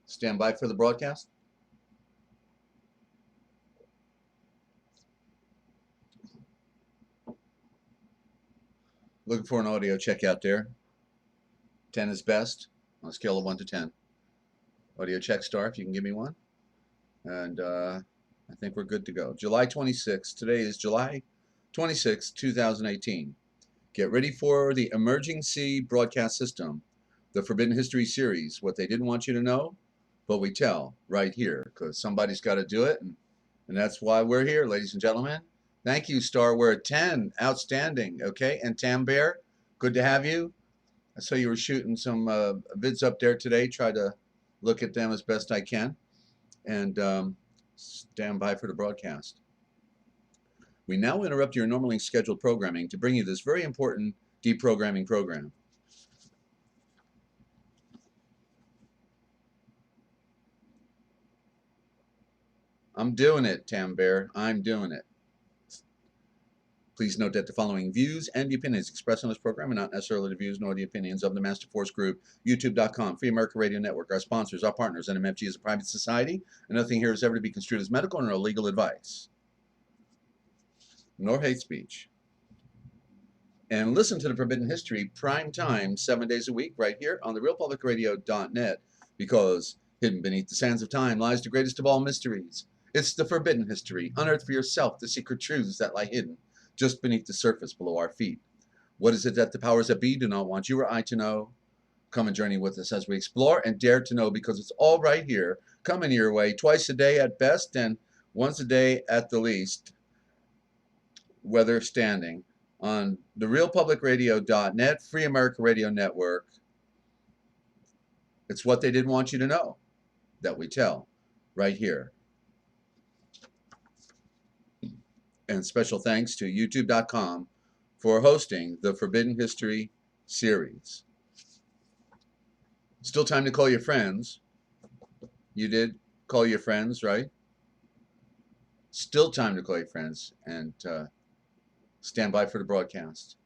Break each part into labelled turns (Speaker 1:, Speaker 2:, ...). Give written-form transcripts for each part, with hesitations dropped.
Speaker 1: Stand by for the broadcast. Looking for an audio check out there. 10 is best on a scale of 1 to 10. Audio check star, if you can give me one. And I think we're good to go. July 26th. Today is July 26th, 2018. Get ready for the Emergency Broadcast System, the Forbidden History series. What they didn't want you to know, but we tell right here, because somebody's got to do it, and that's why we're here, ladies and gentlemen. Thank you, Star. We're at 10. Outstanding. Okay, and Tam Bear, good to have you. I saw you were shooting some vids up there today. Try to look at them as best I can, and stand by for the broadcast. We now interrupt your normally scheduled programming to bring you this very important deprogramming program. I'm doing it, Tam Bear. I'm doing it. Please note that the following views and the opinions expressed on this program are not necessarily the views nor the opinions of the Master Force Group, YouTube.com, Free America Radio Network, our sponsors, our partners, and MFG is a private society, and nothing here is ever to be construed as medical or legal advice, nor hate speech. And listen to the Forbidden History prime time 7 days a week right here on the realpublicradio.net, because hidden beneath the sands of time lies the greatest of all mysteries. It's the Forbidden History. Unearth for yourself the secret truths that lie hidden just beneath the surface below our feet. What is it that the powers that be do not want you or I to know? Come and journey with us as we explore and dare to know, because it's all right here, coming your way twice a day at best and once a day at the least, weather standing, on the realpublicradio.net, Free America Radio Network. It's what they didn't want you to know that we tell right here. And special thanks to youtube.com for hosting the Forbidden History series. Still time to call your friends. You did call your friends, right? Still time to call your friends and stand by for the broadcast.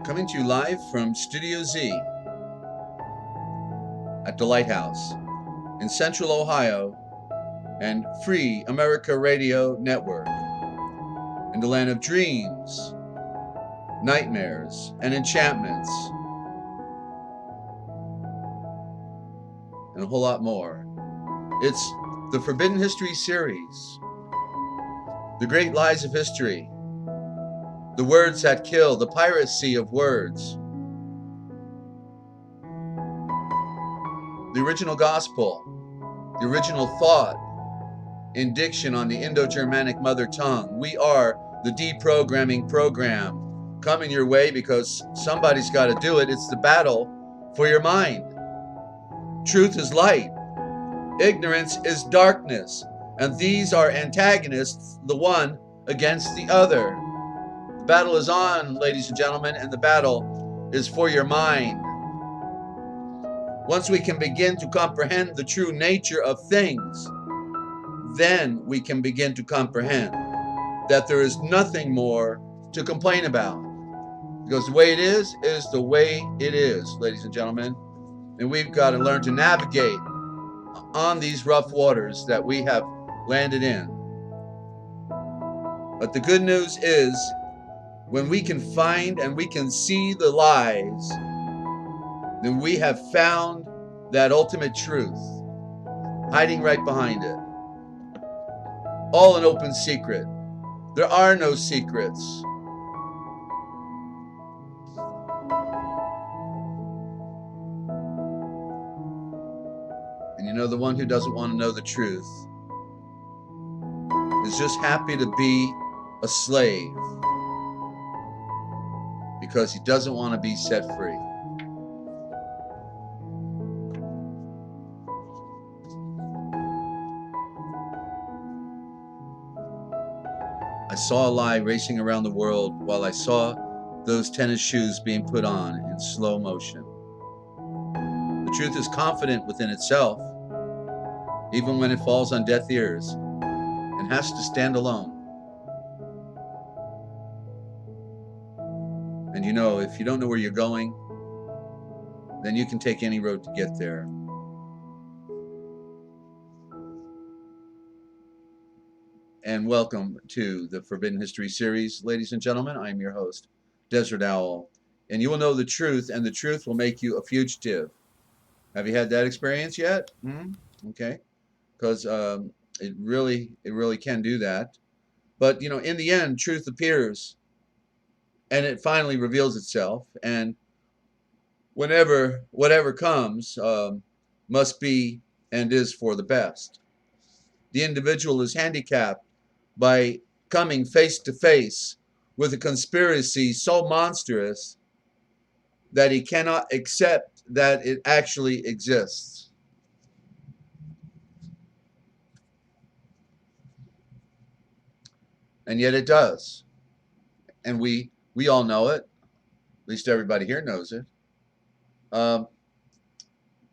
Speaker 1: Coming to you live from Studio Z at the Lighthouse in Central Ohio and Free America Radio Network, in the land of dreams, nightmares, and enchantments, and a whole lot more. It's the Forbidden History series, the great lies of history, the words that kill, the piracy of words, the original gospel, the original thought in diction on the Indo-Germanic mother tongue. We are the deprogramming program coming your way because somebody's got to do it. It's the battle for your mind. Truth is light. Ignorance is darkness. And these are antagonists, the one against the other. The battle is on, ladies and gentlemen, and the battle is for your mind. Once we can begin to comprehend the true nature of things, then we can begin to comprehend that there is nothing more to complain about. Because the way it is the way it is, ladies and gentlemen. And we've got to learn to navigate on these rough waters that we have landed in. But the good news is, when we can find and we can see the lies, then we have found that ultimate truth hiding right behind it. All an open secret. There are no secrets. And you know, the one who doesn't want to know the truth is just happy to be a slave because he doesn't want to be set free. I saw a lie racing around the world while I saw those tennis shoes being put on in slow motion. The truth is confident within itself, even when it falls on deaf ears, and has to stand alone. And you know, if you don't know where you're going, then you can take any road to get there. And welcome to the Forbidden History series, ladies and gentlemen. I'm your host, Desert Owl, and you will know the truth, and the truth will make you a fugitive. Have you had that experience yet? Okay, because it really can do that. But you know, in the end, truth appears, and it finally reveals itself. And whatever comes, must be and is for the best. The individual is handicapped by coming face to face with a conspiracy so monstrous that he cannot accept that it actually exists. And yet it does. And we all know it. At least everybody here knows it. But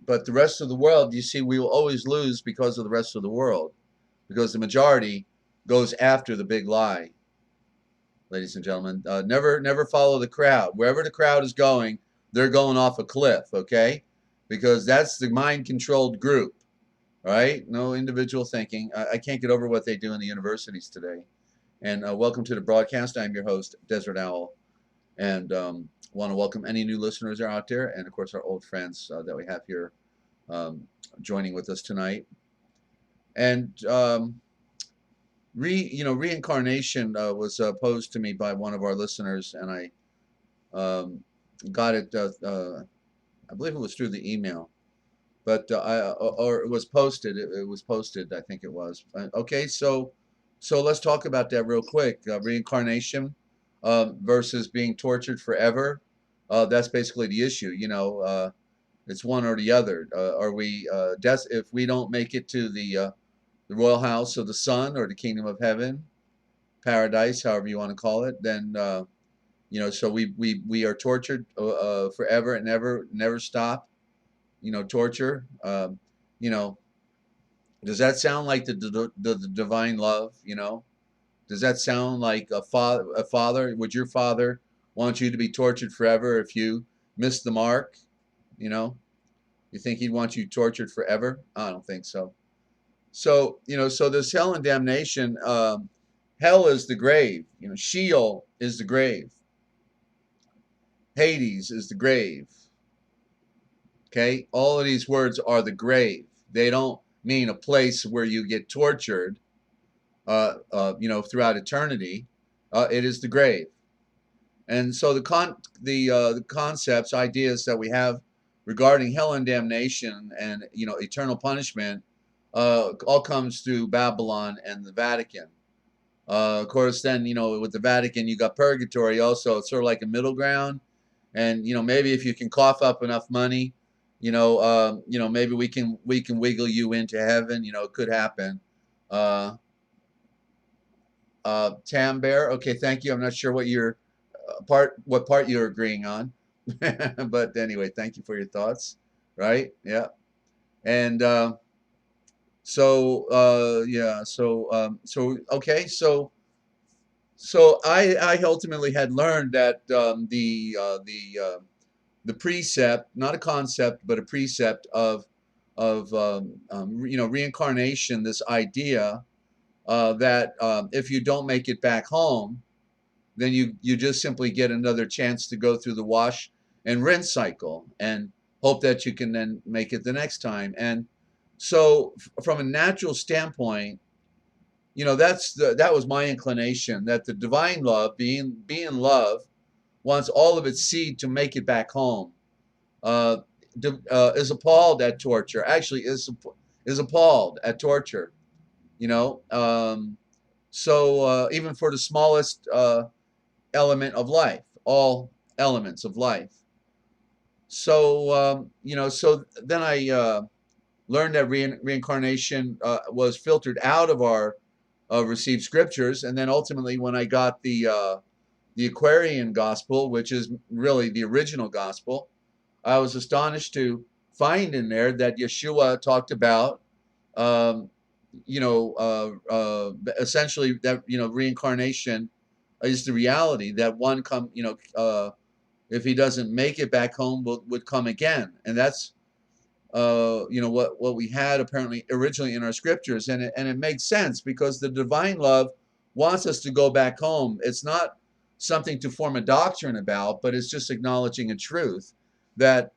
Speaker 1: the rest of the world, you see, we will always lose because of the rest of the world. Because the majority goes after the big lie. Ladies and gentlemen, never follow the crowd. Wherever the crowd is going, they're going off a cliff, okay? Because that's the mind-controlled group, all right? No individual thinking. I can't get over what they do in the universities today. And welcome to the broadcast. I'm your host, Desert Owl, and want to welcome any new listeners out there, and of course our old friends that we have here joining with us tonight. And reincarnation was posed to me by one of our listeners, and I got it. I believe it was through the email, but or it was posted. It was posted. I think it was. Okay, so let's talk about that real quick. Reincarnation versus being tortured forever. That's basically the issue. You know, it's one or the other. Are we if we don't make it to the royal house of the sun or the kingdom of heaven, paradise, however you want to call it, then you know, so we are tortured forever and never stop. You know, torture. You know, does that sound like the divine love? You know, does that sound like a father? A father? Would your father want you to be tortured forever if you miss the mark? You know, you think he'd want you tortured forever? I don't think so. So, you know, so there's hell and damnation. Hell is the grave. You know, Sheol is the grave. Hades is the grave. Okay? All of these words are the grave. They don't mean a place where you get tortured, you know, throughout eternity. It is the grave. And so the concepts, ideas that we have regarding hell and damnation and, you know, eternal punishment all comes through Babylon and the Vatican. Of course, then, you know, with the Vatican, you got purgatory also. It's sort of like a middle ground. And, you know, maybe if you can cough up enough money, you know, maybe we can wiggle you into heaven. You know, it could happen. Tam Bear, okay, thank you. I'm not sure what what part you're agreeing on. But anyway, thank you for your thoughts. Right? Yeah. And yeah, okay, so I ultimately had learned that the precept, not a concept, but a precept of you know, reincarnation. This idea that if you don't make it back home, then you just simply get another chance to go through the wash and rinse cycle and hope that you can then make it the next time. And so from a natural standpoint, you know, that was my inclination, that the divine love, being love, wants all of its seed to make it back home. Is appalled at torture. Actually, is appalled at torture. You know, so even for the smallest element of life, all elements of life. So so then I learned that reincarnation was filtered out of our received scriptures, and then ultimately when I got the Aquarian gospel, which is really the original gospel, I was astonished to find in there that Yeshua talked about, um, essentially that reincarnation is the reality that one come, if he doesn't make it back home, would come again, and that's what we had apparently originally in our scriptures, and it makes sense because the divine love wants us to go back home. It's not something to form a doctrine about, but it's just acknowledging a truth that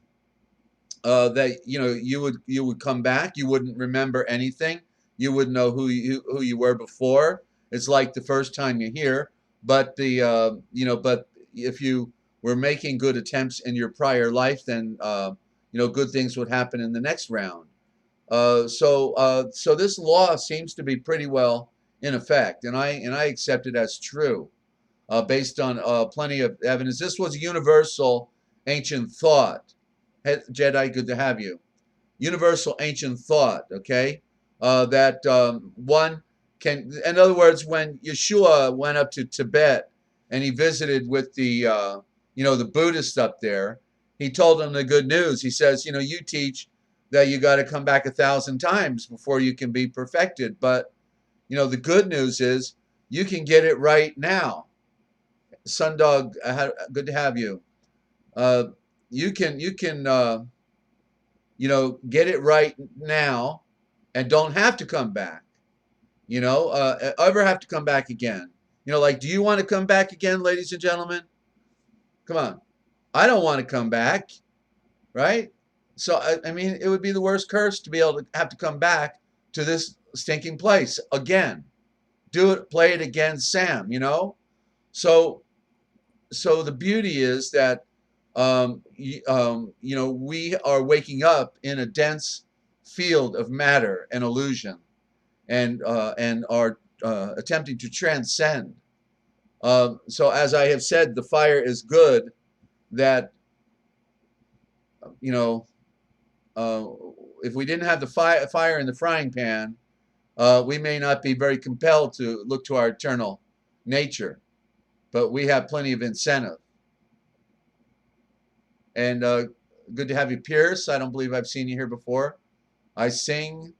Speaker 1: you would come back, you wouldn't remember anything, you wouldn't know who you were before. It's like the first time you're here, but but if you were making good attempts in your prior life, then good things would happen in the next round. So this law seems to be pretty well in effect, and I accept it as true, based on plenty of evidence. This was universal ancient thought. Jedi, good to have you. Universal ancient thought, okay? That one can, in other words, when Yeshua went up to Tibet and he visited with the Buddhists up there, he told them the good news. He says, you teach that you got to come back 1,000 times before you can be perfected. But, the good news is you can get it right now. Sundog, good to have you. You can get it right now and don't have to come back, ever have to come back again. Like, do you want to come back again, ladies and gentlemen? Come on. I don't want to come back, right? So, I mean, it would be the worst curse to be able to have to come back to this stinking place again. Do it, play it again, Sam, So, the beauty is that we are waking up in a dense field of matter and illusion, and are attempting to transcend. So as I have said, the fire is good. That uh, if we didn't have the fire in the frying pan, we may not be very compelled to look to our eternal nature, but we have plenty of incentive. And good to have you, Pierce. I don't believe I've seen you here before. I sing,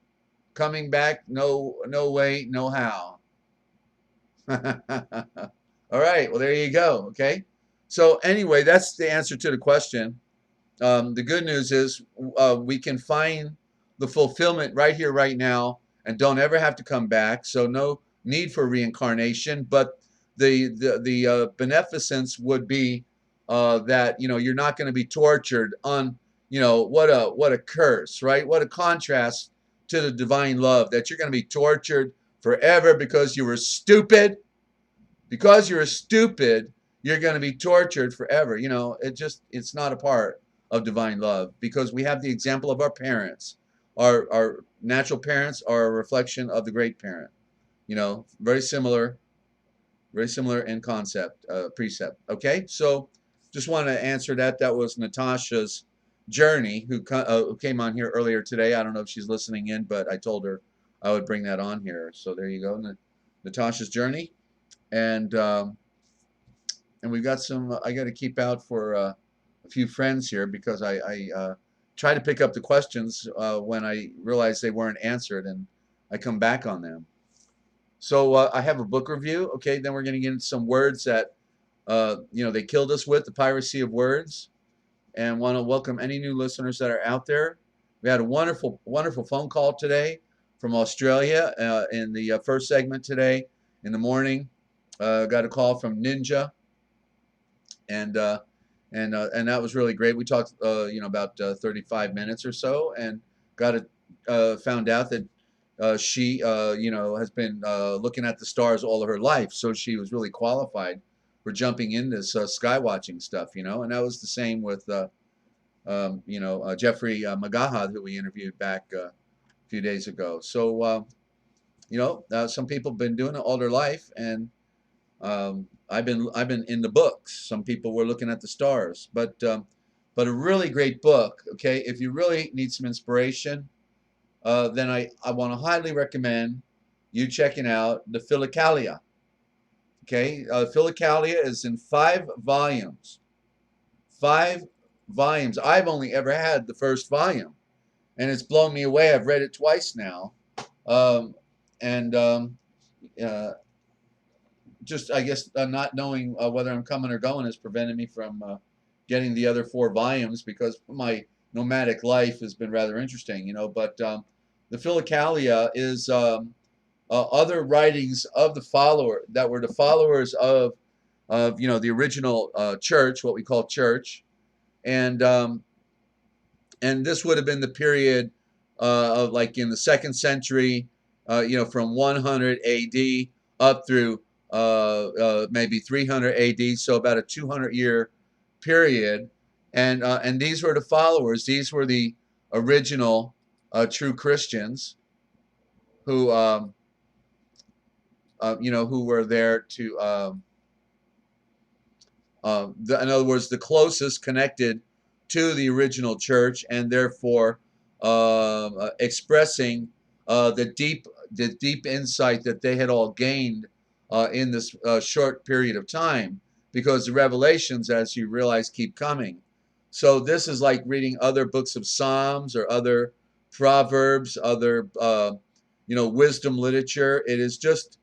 Speaker 1: coming back, no way, no how. All right, well, there you go. Okay. So anyway, that's the answer to the question. The good news is we can find the fulfillment right here, right now, and don't ever have to come back. So no need for reincarnation. But the beneficence would be that you're not going to be tortured on what a curse, right? What a contrast to the divine love, that you're going to be tortured forever because you were stupid. Because you're stupid, you're going to be tortured forever. It's not a part of divine love, because we have the example of our parents. Our natural parents are a reflection of the great parent. Very similar in concept, precept. Okay, so just want to answer that. That was Natasha's journey, who came on here earlier today. I don't know if she's listening in, but I told her I would bring that on here. So there you go, Natasha's journey. And we've got some. I got to keep out for a few friends here, because I try to pick up the questions when I realize they weren't answered, and I come back on them. So I have a book review. Okay, then we're going to get into some words that they killed us with, the piracy of words, and want to welcome any new listeners that are out there. We had a wonderful phone call today from Australia in the first segment today in the morning. Got a call from Ninja, and that was really great. We talked, about 35 minutes or so, and found out that she, has been looking at the stars all of her life, so she was really qualified for jumping in this sky watching stuff, and that was the same with, Jeffrey Magahad, who we interviewed back a few days ago. So, some people have been doing it all their life, and I've been in the books. Some people were looking at the stars, but a really great book. Okay, if you really need some inspiration, then I want to highly recommend you checking out the Philokalia. Okay, Philokalia is in 5 volumes. 5 volumes. I've only ever had the first volume, and it's blown me away. I've read it twice now, um, and uh, just I guess not knowing whether I'm coming or going has prevented me from getting the other 4 volumes because my nomadic life has been rather interesting, you know. But the Philokalia is other writings of the follower that were the followers of you know the original church, what we call church, and um, and this would have been the period of like in the 2nd century, you know, from 100 A.D. up through maybe 300 A.D. So about a 200-year period, and these were the followers. These were the original true Christians who you know who were there to in other words, the closest connected to the original church, and therefore expressing the deep insight that they had all gained in this short period of time, because the revelations, as you realize, keep coming. So this is like reading other books of Psalms or other proverbs, other you know wisdom literature. It is just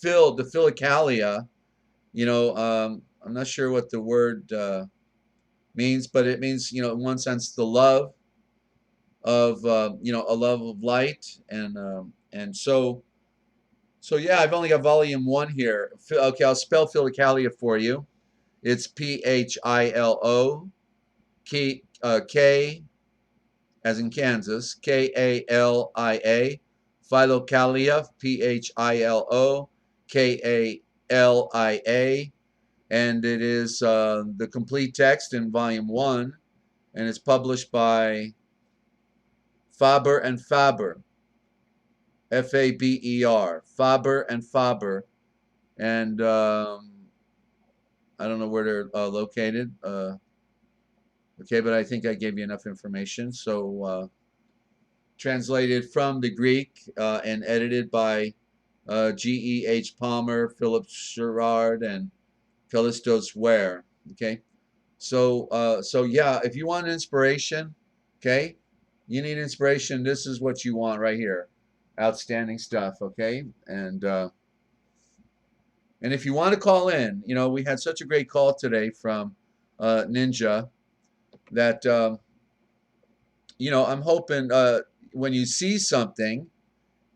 Speaker 1: filled the Philokalia. You know, I'm not sure what the word means, but it means, you know, in one sense, the love of, you know, a love of light, and so yeah, I've only got volume 1 here. Okay, I'll spell Philokalia for you. It's Philo K as in Kansas, Kalia, Philokalia, Philokalia, and it is the complete text in volume 1, and it's published by Faber and Faber, Faber, Faber and Faber, and I don't know where they're located. Okay, but I think I gave you enough information. So translated from the Greek and edited by G.E.H. Palmer, Philip Sherrard, and Callistos Ware. Okay, so yeah, if you want inspiration, okay, you need inspiration. This is what you want right here. Outstanding stuff. Okay, and if you want to call in, you know, we had such a great call today from Ninja that you know, I'm hoping when you see something,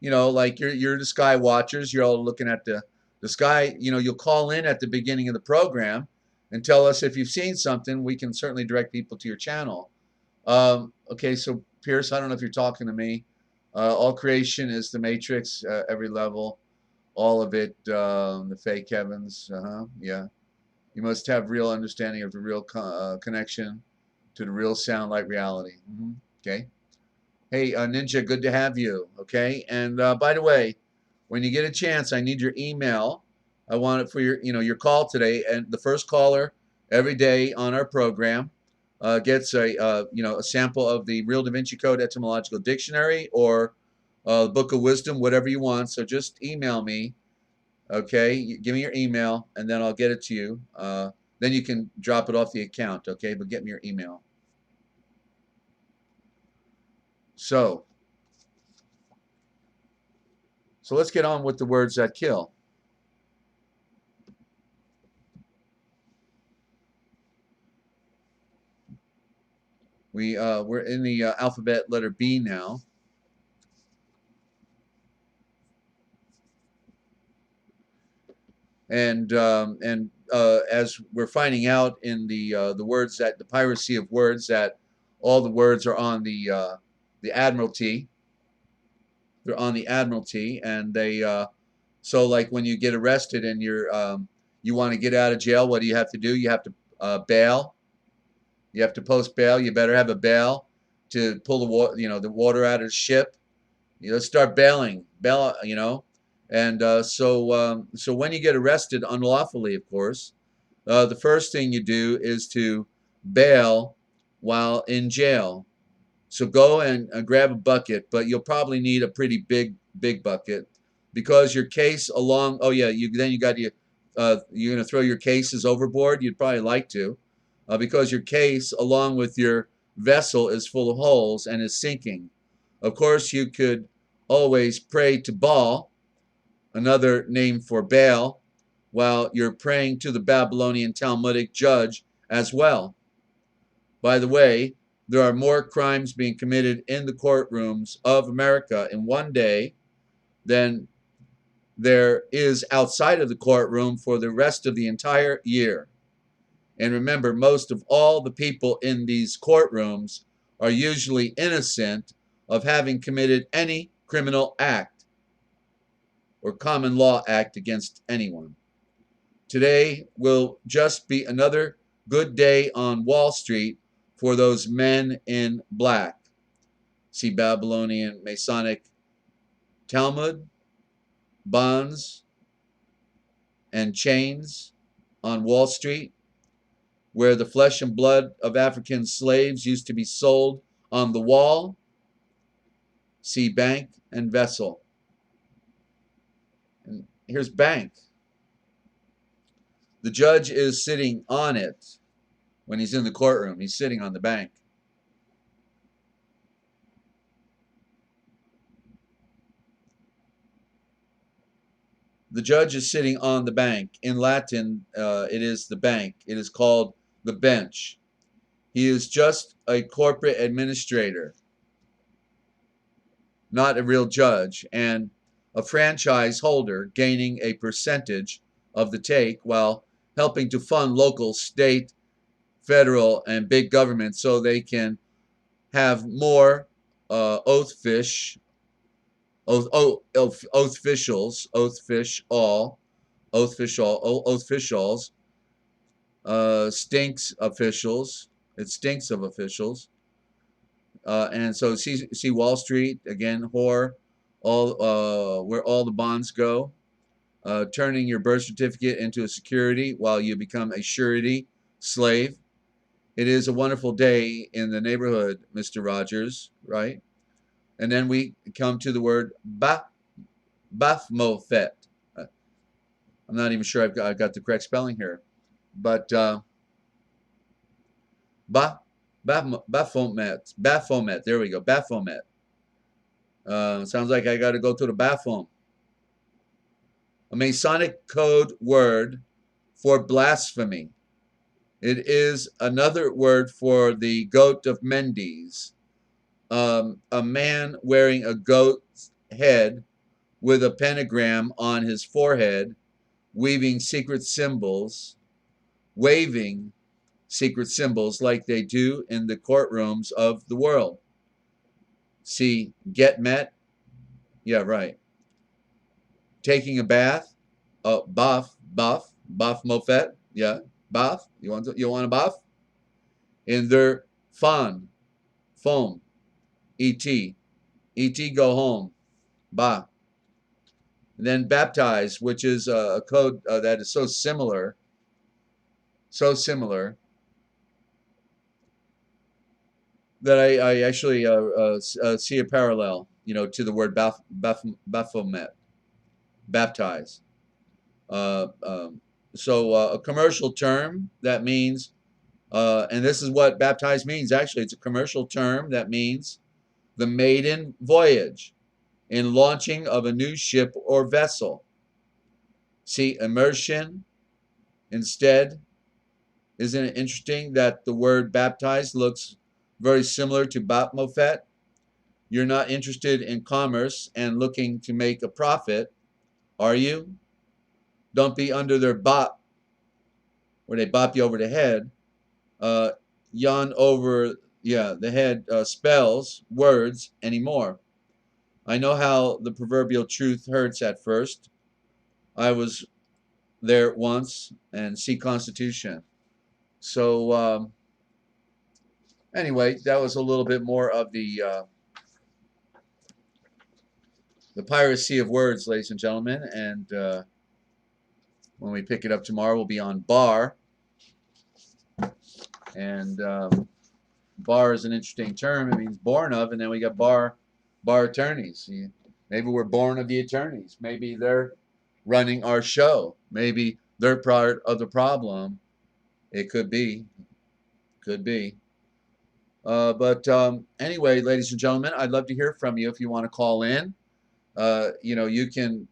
Speaker 1: you know, like you're the sky watchers, you're all looking at the sky, you know, you'll call in at the beginning of the program and tell us if you've seen something. We can certainly direct people to your channel. Okay, so Pierce, I don't know if you're talking to me. All creation is the matrix, every level, all of it, the fake heavens. Yeah. You must have real understanding of the real connection to the real sound like reality. Okay. Hey, Ninja, good to have you. Okay. And by the way, when you get a chance, I need your email. I want it for your, you know, your call today. And the first caller every day on our program gets a, you know, a sample of the Real Da Vinci Code Etymological Dictionary or the Book of Wisdom, whatever you want. So just email me. Okay. Give me your email and then I'll get it to you. Then you can drop it off the account. Okay. But get me your email. So let's get on with the words that kill. We're in the alphabet letter B now. And as we're finding out in the words that the piracy of words, that all the words are on the Admiralty. They're on the Admiralty, and they so like when you get arrested and you want to get out of jail, what do you have to do? You have to bail. You have to post bail. You better have a bail to pull the water, you know, the water out of the ship. You know, start bailing, bail, you know, And so when you get arrested unlawfully, of course, the first thing you do is to bail while in jail. So go and grab a bucket, but you'll probably need a pretty big bucket because your case along. Oh yeah, you got your. You're gonna throw your cases overboard. You'd probably like to, because your case along with your vessel is full of holes and is sinking. Of course, you could always pray to Baal, another name for Baal, while you're praying to the Babylonian Talmudic judge as well. By the way, there are more crimes being committed in the courtrooms of America in one day than there is outside of the courtroom for the rest of the entire year. And remember, most of all the people in these courtrooms are usually innocent of having committed any criminal act or common law act against anyone. Today will just be another good day on Wall Street for those men in black. See Babylonian Masonic Talmud, bonds, and chains on Wall Street, where the flesh and blood of African slaves used to be sold on the wall. See bank and vessel. And here's bank. The judge is sitting on it when he's in the courtroom. He's sitting on the bank. The judge is sitting on the bank. In Latin, it is the bank. It is called the bench. He is just a corporate administrator, not a real judge, and a franchise holder gaining a percentage of the take while helping to fund local, state, federal, and big government so they can have more oath officials, stinks officials. It stinks of officials. And so see Wall Street again, whore, all where all the bonds go, turning your birth certificate into a security while you become a surety slave. It is a wonderful day in the neighborhood, Mr. Rogers, right? And then we come to the word Baphomet. I'm not even sure I've got the correct spelling here, but Baphomet. There we go. Baphomet. Sounds like I got to go to the bathroom. A Masonic code word for blasphemy. It is another word for the goat of Mendes. A man wearing a goat's head with a pentagram on his forehead, waving secret symbols like they do in the courtrooms of the world. See, get met? Yeah, right. Taking a bath? Bath Mofet? Yeah, bath. You want a bath? In their foam, et, go home, ba. And then baptize, which is a code that is so similar that I actually see a parallel, to the word Baphomet, baptize. So a commercial term that means, and this is what baptize means. Actually, it's a commercial term that means the maiden voyage in launching of a new ship or vessel. See, immersion instead. Isn't it interesting that the word baptize looks very similar to Baphomet? You're not interested in commerce and looking to make a profit, are you? Don't be under their bop, where they bop you over the head. Yawn over, the head spells, words anymore. I know how the proverbial truth hurts at first. I was there once, and see Constitution. So anyway, that was a little bit more of the the piracy of words, ladies and gentlemen. And when we pick it up tomorrow, we'll be on bar. And bar is an interesting term. It means born of, and then we got bar attorneys. Maybe we're born of the attorneys. Maybe they're running our show. Maybe they're part of the problem. It could be. Could be. But anyway, ladies and gentlemen, I'd love to hear from you if you want to call in. You can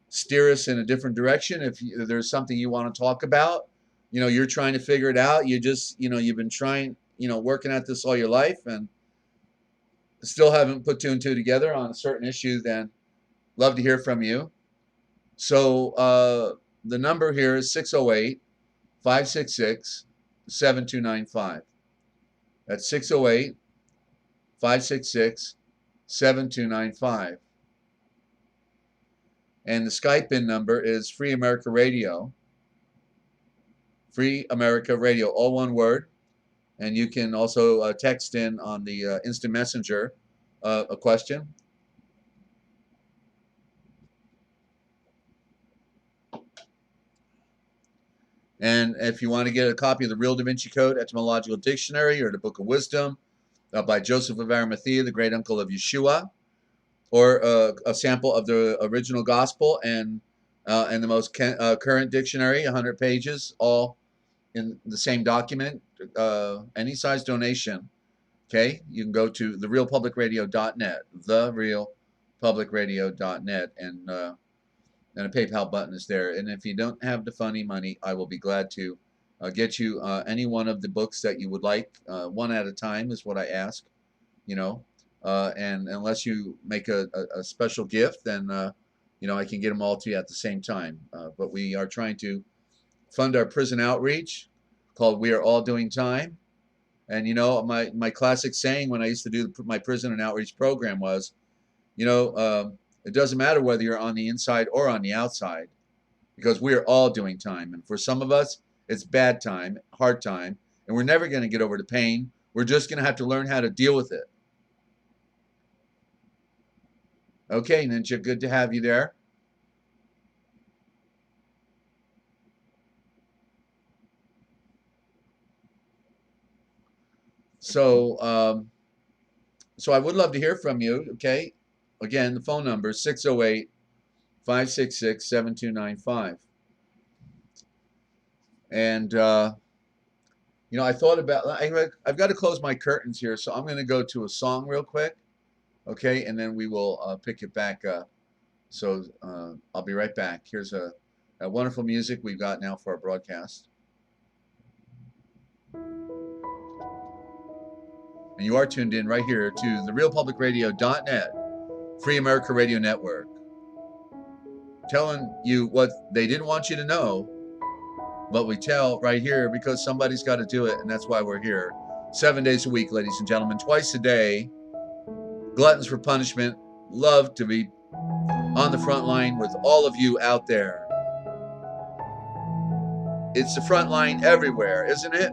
Speaker 1: steer us in a different direction if there's something you want to talk about. You're trying to figure it out. You've been trying, working at this all your life and still haven't put two and two together on a certain issue, then love to hear from you. So the number here is 608-566-7295. That's 608-566-7295. And the Skype-in number is FreeAmericaRadio. FreeAmericaRadio, all one word. And you can also text in on the instant messenger a question. And if you want to get a copy of the Real Da Vinci Code, Etymological Dictionary, or the Book of Wisdom by Joseph of Arimathea, the great uncle of Yeshua, or a sample of the original Gospel and the most current dictionary, 100 pages, all in the same document, any size donation, okay? You can go to therealpublicradio.net, therealpublicradio.net, and a PayPal button is there. And if you don't have the funny money, I will be glad to get you any one of the books that you would like. One at a time is what I ask, and unless you make a special gift, then I can get them all to you at the same time. But we are trying to fund our prison outreach called We Are All Doing Time. And my classic saying when I used to do my prison and outreach program was, it doesn't matter whether you're on the inside or on the outside, because we are all doing time. And for some of us, it's bad time, hard time, and we're never going to get over the pain. We're just going to have to learn how to deal with it. Okay, Ninja, good to have you there. So I would love to hear from you, okay? Again, the phone number is 608-566-7295. And, I thought about, I've got to close my curtains here, so I'm going to go to a song real quick, okay? And then we will pick it back up. So I'll be right back. Here's a wonderful music we've got now for our broadcast. And you are tuned in right here to therealpublicradio.net, Free America Radio Network. Telling you what they didn't want you to know, but we tell right here because somebody's got to do it, and that's why we're here. 7 days a week, ladies and gentlemen, twice a day. Gluttons for punishment. Love to be on the front line with all of you out there. It's the front line everywhere, isn't it?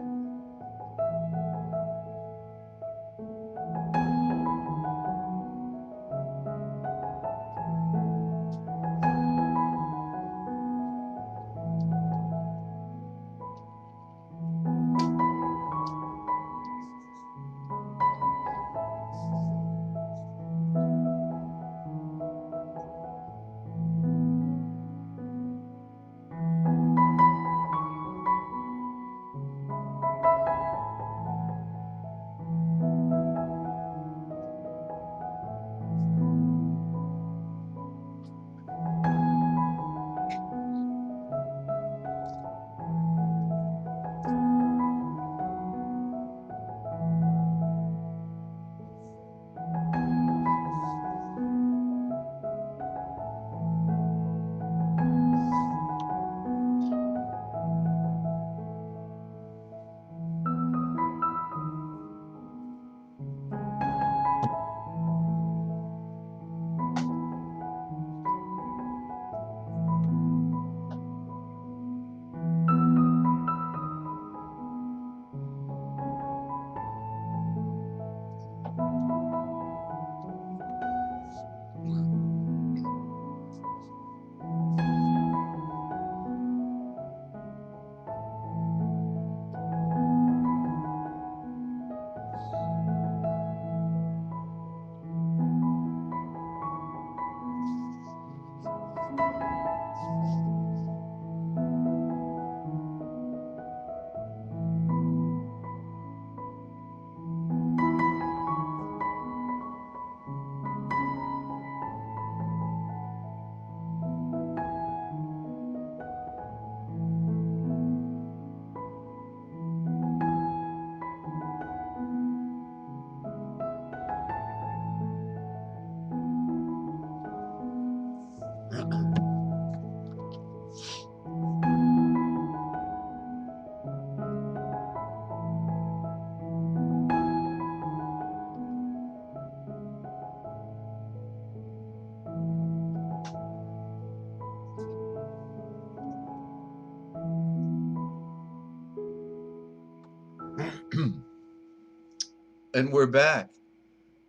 Speaker 1: And we're back.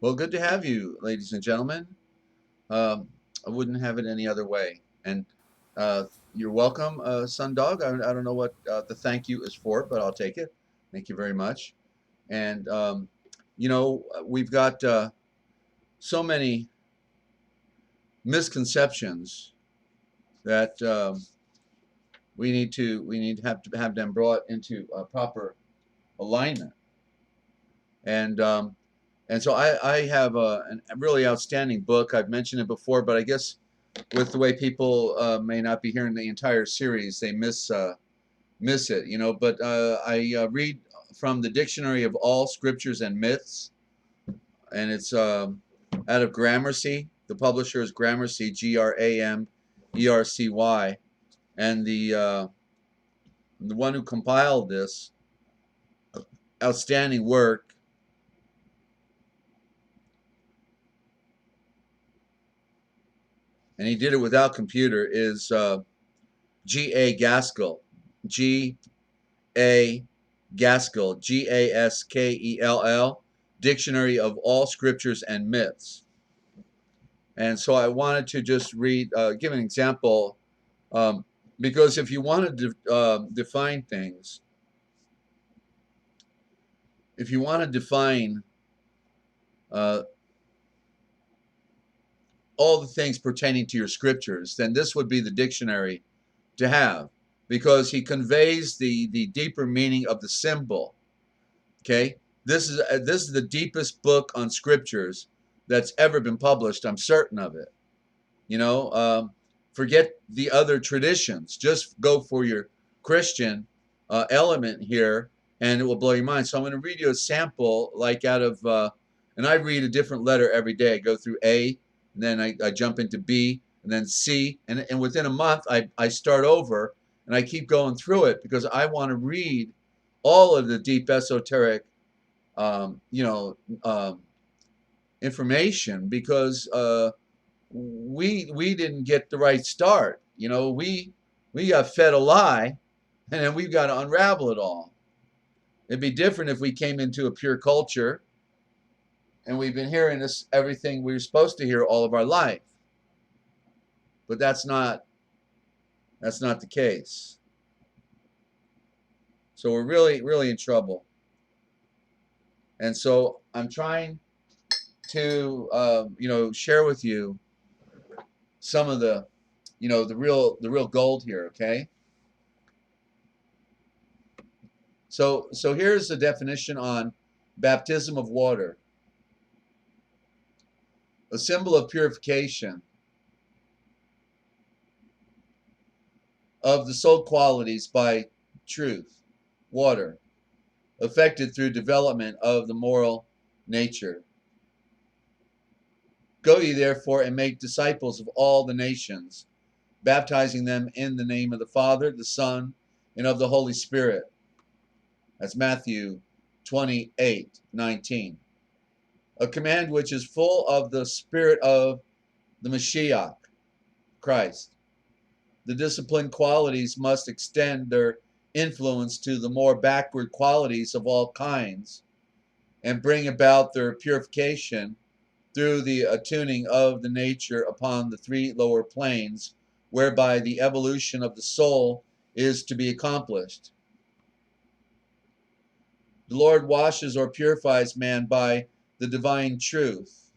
Speaker 1: Well, good to have you, ladies and gentlemen. Um, I wouldn't have it any other way. And you're welcome, Sundog. I don't know what the thank you is for, but I'll take it. Thank you very much. And we've got so many misconceptions that we need to have them brought into proper alignment. And so I have a really outstanding book. I've mentioned it before, but I guess with the way people may not be hearing the entire series, they miss it, But I read from the Dictionary of All Scriptures and Myths, and it's out of Gramercy. The publisher is Gramercy, Gramercy, and the one who compiled this outstanding work. And he did it without computer, is G.A. Gaskell. G.A. Gaskell, Gaskell, Dictionary of All Scriptures and Myths. And so I wanted to just give an example, because if you want to define things, if you want to define all the things pertaining to your scriptures, then this would be the dictionary to have, because he conveys the deeper meaning of the symbol. Okay, this is the deepest book on scriptures that's ever been published. I'm certain of it. Forget the other traditions. Just go for your Christian element here, and it will blow your mind. So I'm going to read you a sample, like out of, and I read a different letter every day. I go through A, and then I jump into B, and then C, and within a month I start over, and I keep going through it because I want to read all of the deep esoteric, information, because we didn't get the right start. We got fed a lie, and then we've got to unravel it all. It'd be different if we came into a pure culture and we've been hearing everything we were supposed to hear all of our life. But that's not the case. So we're really, really in trouble. And so I'm trying to share with you some of the the real gold here, okay? So here's the definition on baptism of water. A symbol of purification of the soul qualities by truth, water, affected through development of the moral nature. Go ye therefore and make disciples of all the nations, baptizing them in the name of the Father, the Son, and of the Holy Spirit. That's Matthew 28:19. A command which is full of the spirit of the Mashiach, Christ. The disciplined qualities must extend their influence to the more backward qualities of all kinds and bring about their purification through the attuning of the nature upon the three lower planes, whereby the evolution of the soul is to be accomplished. The Lord washes or purifies man by the divine truth,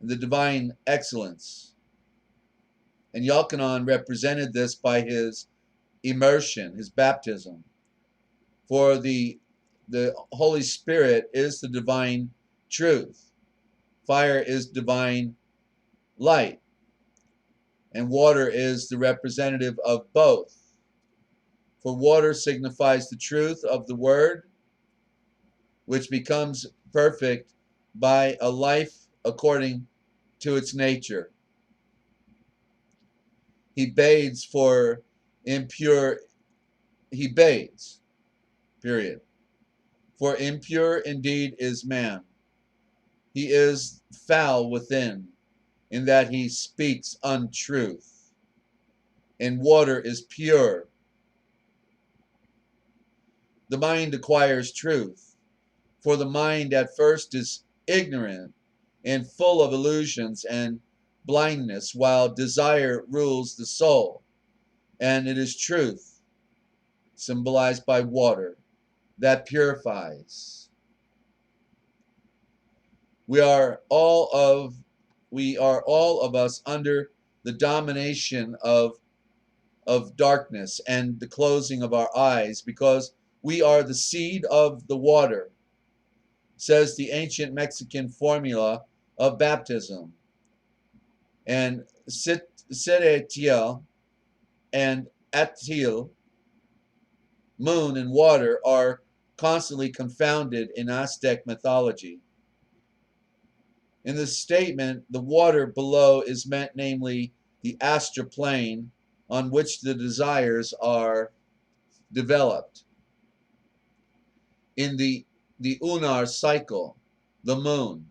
Speaker 1: the divine excellence. And Yalkanon represented this by his immersion, his baptism. For the Holy Spirit is the divine truth. Fire is divine light. And water is the representative of both. For water signifies the truth of the word, which becomes perfect by a life according to its nature. He bathes, period. For impure indeed is man. He is foul within, in that he speaks untruth. And water is pure. the mind acquires truth. For the mind at first is ignorant and full of illusions and blindness, while desire rules the soul. And it is truth, symbolized by water, that purifies. We are all of us under the domination of darkness and the closing of our eyes, because we are the seed of the water, says the ancient Mexican formula of baptism. And Seretiel and Atil, moon and water, are constantly confounded in Aztec mythology. In this statement, the water below is meant, namely, the astral plane on which the desires are developed. In the lunar cycle, the moon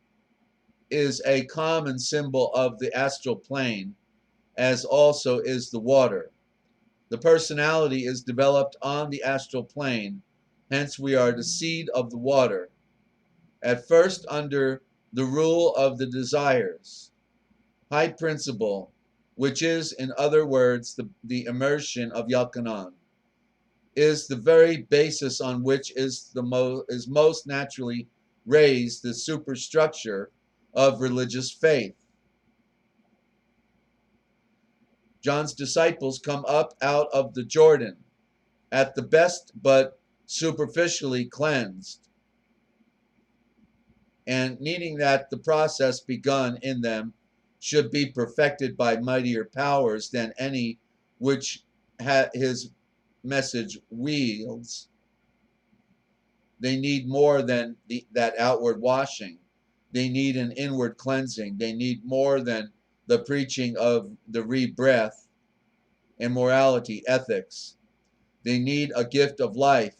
Speaker 1: is a common symbol of the astral plane, as also is the water. The personality is developed on the astral plane, hence we are the seed of the water, at first under the rule of the desires. High principle, which is, in other words, the immersion of Yalkanon, is the very basis on which is most naturally raised the superstructure of religious faith. John's disciples come up out of the Jordan, at the best but superficially cleansed, and needing that the process begun in them should be perfected by mightier powers than any which his message wields. They need more than that outward washing. They need an inward cleansing. They need more than the preaching of the rebirth and morality, ethics. They need a gift of life.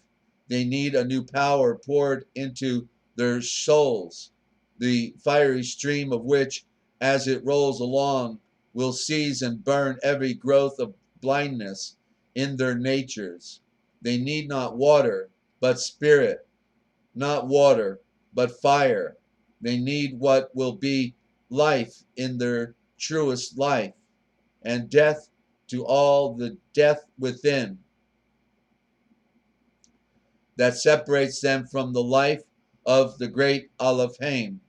Speaker 1: They need a new power poured into their souls, the fiery stream of which, as it rolls along, will seize and burn every growth of blindness in their natures. They need not water, but spirit, not water, but fire. They need what will be life in their truest life, and death to all the death within that separates them from the life of the great Elohim.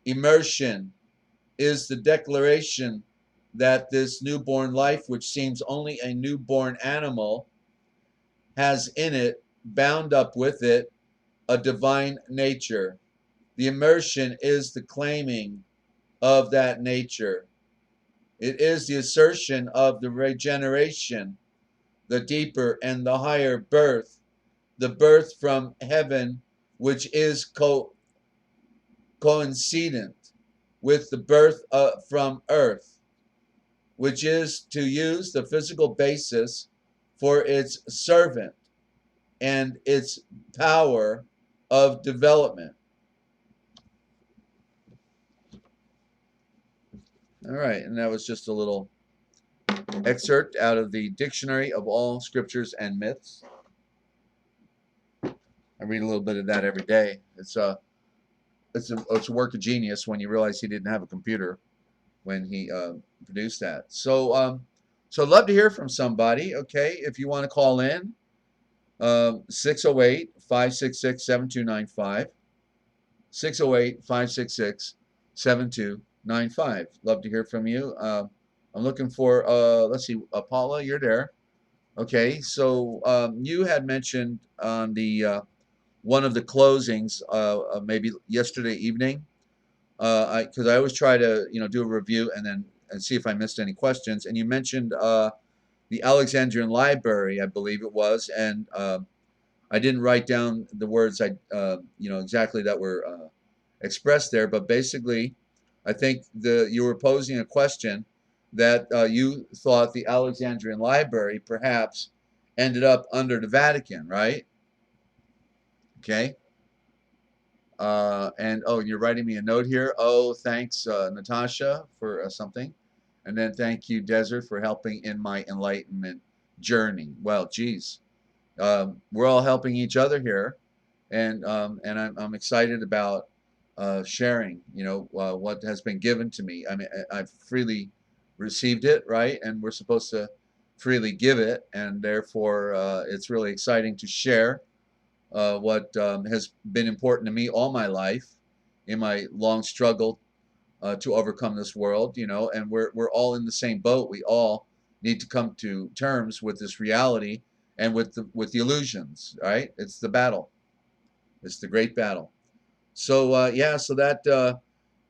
Speaker 1: Immersion is the declaration that this newborn life, which seems only a newborn animal, has in it, bound up with it, a divine nature. The immersion is the claiming of that nature. It is the assertion of the regeneration, the deeper and the higher birth, the birth from heaven, which is coincident with the birth from earth, which is, to use the physical basis for its servant and its power of development. All right, and that was just a little excerpt out of the Dictionary of All Scriptures and Myths. I read a little bit of that every day. It's a work of genius when you realize he didn't have a computer when he produced that. So I'd love to hear from somebody. Okay, if you want to call in, 608-566-7295. 608-566-7295. Love to hear from you. I'm looking for, let's see, Paula, you're there. Okay, so you had mentioned on the one of the closings, maybe yesterday evening, because I always try to, do a review and see if I missed any questions. And you mentioned the Alexandrian Library, I believe it was, and I didn't write down the words exactly that were expressed there, but basically, I think you were posing a question that you thought the Alexandrian Library perhaps ended up under the Vatican, right? Okay. And you're writing me a note here. Oh, thanks, Natasha, for something. And then thank you, Desert, for helping in my enlightenment journey. Well, geez, We're all helping each other here, and I'm excited about sharing, what has been given to me. I mean, I've freely received it, right? And we're supposed to freely give it, and therefore it's really exciting to share what has been important to me all my life in my long struggle to overcome this world, and we're all in the same boat. We all need to come to terms with this reality and with the illusions, right? It's the battle. It's the great battle. So yeah, so that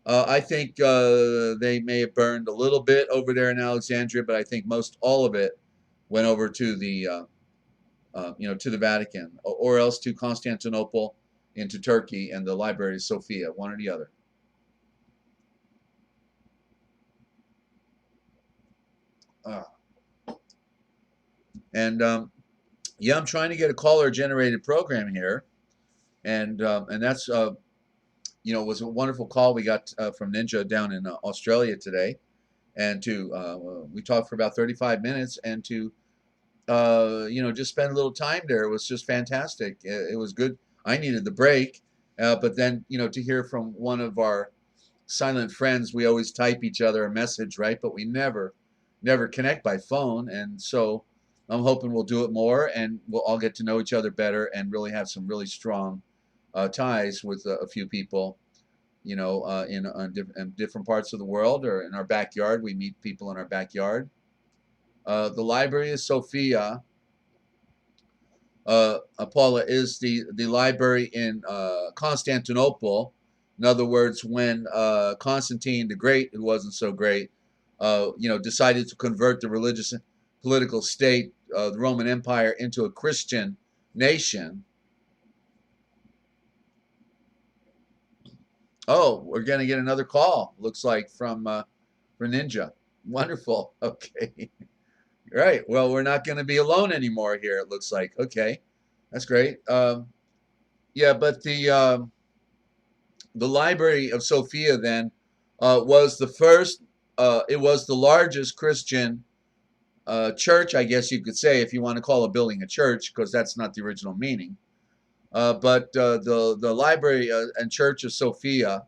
Speaker 1: I think they may have burned a little bit over there in Alexandria, but I think most all of it went over to the to the Vatican, or else to Constantinople, into Turkey, and the Library of Sophia, one or the other. Uh, and yeah, I'm trying to get a caller-generated program here, and that's was a wonderful call we got from Ninja down in Australia today, and we talked for about 35 minutes, and to just spend a little time there was just fantastic. It was good. I needed the break, but then to hear from one of our silent friends, we always type each other a message, right? But we never connect by phone, and so I'm hoping we'll do it more, and we'll all get to know each other better, and really have some really strong ties with a few people, in different parts of the world, or in our backyard. We meet people in our backyard. The Library of Sophia, Paula, is the library in Constantinople. In other words, when Constantine the Great, who wasn't so great, decided to convert the religious and political state, the Roman Empire, into a Christian nation. Oh, we're going to get another call, looks like, for Ninja. Wonderful. Okay. Right. Well, we're not going to be alone anymore here, it looks like. Okay. That's great. Yeah, but the Library of Sophia then was the first, it was the largest Christian church, I guess you could say, if you want to call a building a church, because that's not the original meaning. But the Library and Church of Sophia,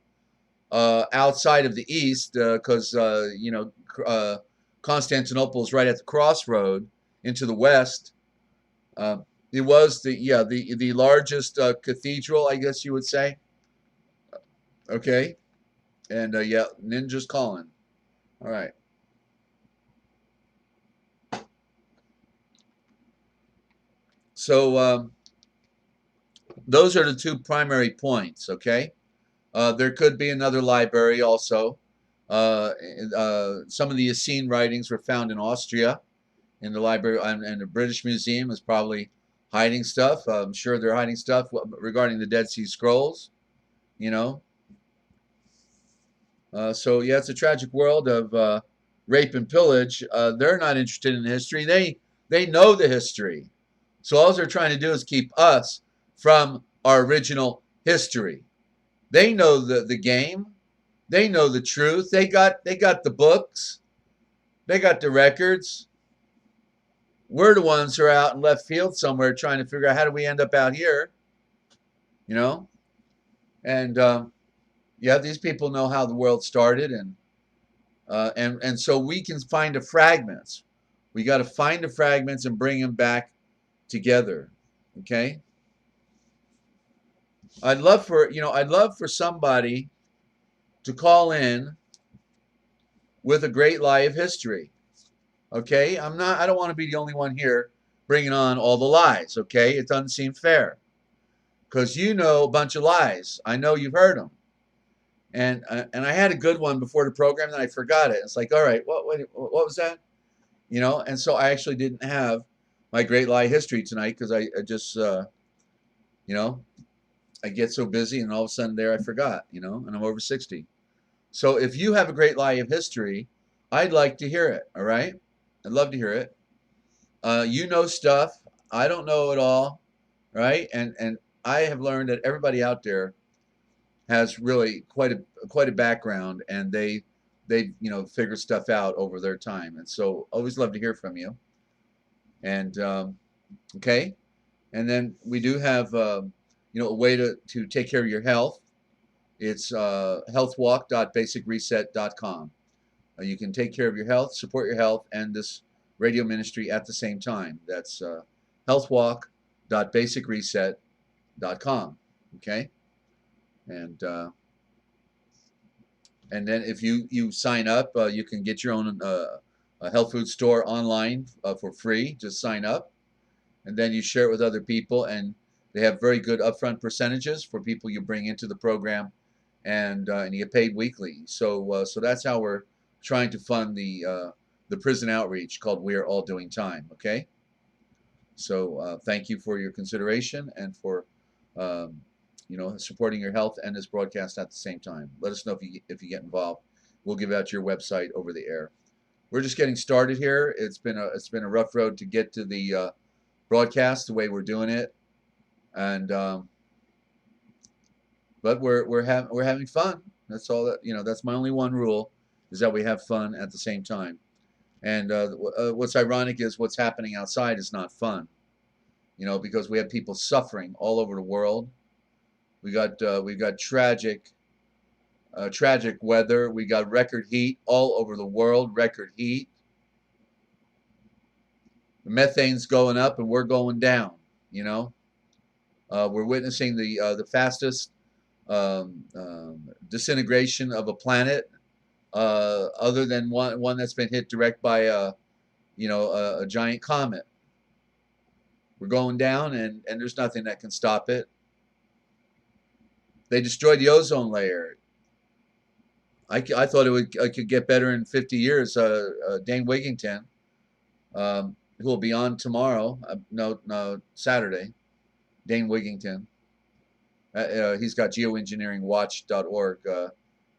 Speaker 1: outside of the East, because Constantinople is right at the crossroad into the West. It was the largest cathedral, I guess you would say. Okay, and yeah, Ninja's calling. All right. So those are the two primary points. Okay. There could be another library also. Some of the Essene writings were found in Austria, in the library, and the British Museum is probably hiding stuff. I'm sure they're hiding stuff regarding the Dead Sea Scrolls. You know, so yeah, it's a tragic world of rape and pillage. They're not interested in history. They know the history. So all they're trying to do is keep us from our original history. They know the game. They know the truth. They got the books. They got the records. We're the ones who are out in left field somewhere trying to figure out how do we end up out here, you know? And yeah, these people know how the world started, and so we can find the fragments. We got to find the fragments and bring them back together. Okay? I'd love for somebody to call in with a great lie of history. Okay? I don't want to be the only one here bringing on all the lies, okay? It doesn't seem fair. Because you know a bunch of lies. I know you've heard them. And I had a good one before the program, then I forgot it. It's like, all right, what was that? And so I actually didn't have my great lie history tonight, because I just I get so busy, and all of a sudden there I forgot, and I'm over 60. So if you have a great lie of history, I'd like to hear it. All right, I'd love to hear it. You know stuff I don't know it all, right? And I have learned that everybody out there has really quite a background, and they figure stuff out over their time. And so always love to hear from you. And okay, And then we do have, a way to take care of your health. It's healthwalk.basicreset.com. You can take care of your health, support your health, and this radio ministry at the same time. That's healthwalk.basicreset.com. Okay, and then if you sign up, you can get your own a health food store online for free. Just sign up, and then you share it with other people, and they have very good upfront percentages for people you bring into the program, and you get paid weekly. So that's how we're trying to fund the prison outreach called We Are All Doing Time. Okay, so thank you for your consideration and for supporting your health and this broadcast at the same time. Let us know if you get involved. We'll give out your website over the air. We're just getting started here. It's been a rough road to get to the broadcast the way we're doing it, and but we're having fun. That's all that That's my only one rule, is that we have fun at the same time. And what's ironic is what's happening outside is not fun, because we have people suffering all over the world. We've got tragic weather. We got record heat all over the world. Record heat. The methane's going up and we're going down. We're witnessing the fastest disintegration of a planet, other than one that's been hit direct by a giant comet. We're going down, and there's nothing that can stop it. They destroyed the ozone layer. I thought it could get better in 50 years. Dane Wigington, who will be on tomorrow, no, Saturday, Dane Wigington. He's got geoengineeringwatch.org.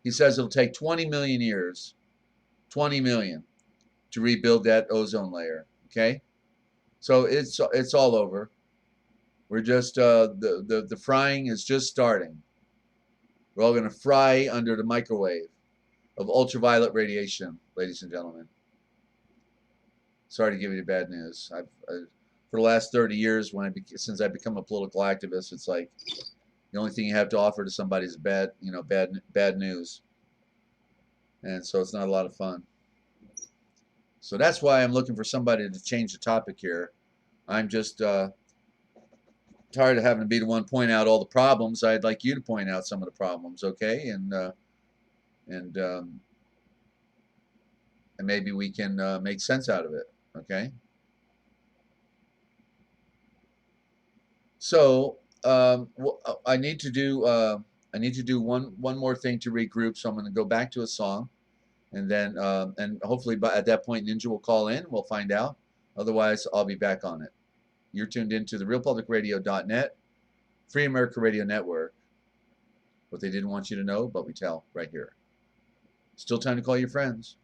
Speaker 1: He says it'll take 20 million years, 20 million, to rebuild that ozone layer. Okay, so it's all over. We're just the frying is just starting. We're all going to fry under the microwave of ultraviolet radiation, ladies and gentlemen. Sorry to give you the bad news. For the last 30 years, since I've become a political activist, it's like the only thing you have to offer to somebody is bad news, and so it's not a lot of fun. So that's why I'm looking for somebody to change the topic here. I'm just tired of having to be the one to point out all the problems. I'd like you to point out some of the problems, okay? And maybe we can make sense out of it, okay? So I need to do one more thing to regroup. So I'm going to go back to a song, and then and hopefully at that point Ninja will call in. We'll find out. Otherwise, I'll be back on it. You're tuned into the RealPublicRadio.net, Free America Radio Network. What they didn't want you to know, but we tell right here. Still time to call your friends.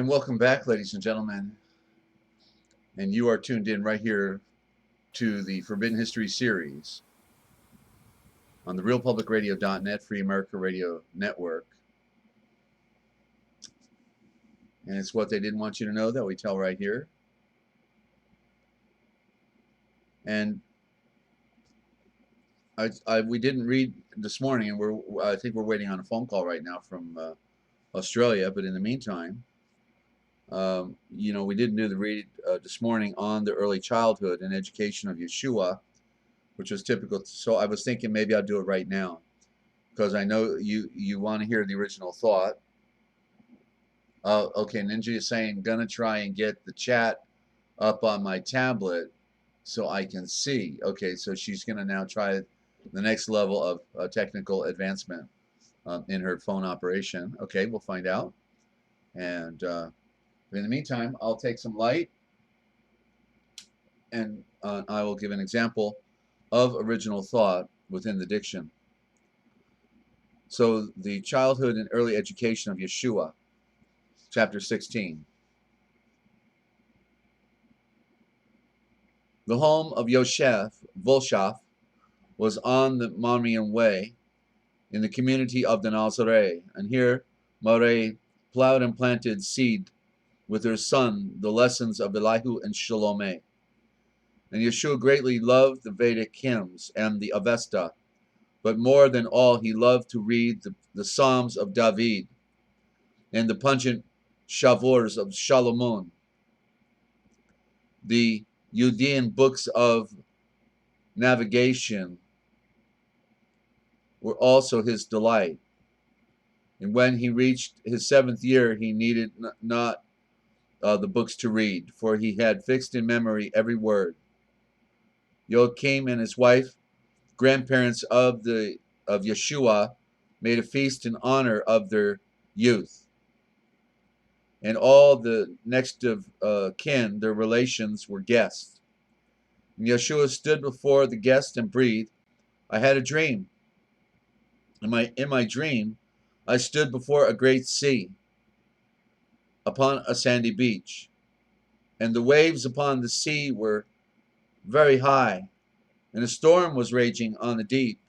Speaker 1: And welcome back, ladies and gentlemen. And you are tuned in right here to the Forbidden History series on the RealPublicRadio.net, Free America Radio Network. And it's what they didn't want you to know that we tell right here. And we didn't read this morning, and I think we're waiting on a phone call right now from Australia. But in the meantime, we didn't do the read this morning on the early childhood and education of Yeshua, which was typical. So I was thinking maybe I'll do it right now, because I know you want to hear the original thought. Okay, Ninja is saying, gonna try and get the chat up on my tablet so I can see. Okay, so she's gonna now try the next level of technical advancement in her phone operation. Okay, we'll find out. And in the meantime, I'll take some light, and I will give an example of original thought within the diction. So, the childhood and early education of Yeshua, chapter 16. The home of Volshaf, was on the Marmion Way in the community of the Nazaré, and here Mare plowed and planted seed with her son the lessons of Elihu and Shalomeh. And Yeshua greatly loved the Vedic hymns and the Avesta, but more than all he loved to read the Psalms of David and the pungent Shavors of Solomon. The Judean books of navigation were also his delight. And when he reached his 7th year, he needed not the books to read, for he had fixed in memory every word. Joachim and his wife, grandparents of Yeshua, made a feast in honor of their youth. And all the next of kin, their relations, were guests. And Yeshua stood before the guest and breathed, I had a dream. In my dream, I stood before a great sea, upon a sandy beach, and the waves upon the sea were very high, and a storm was raging on the deep.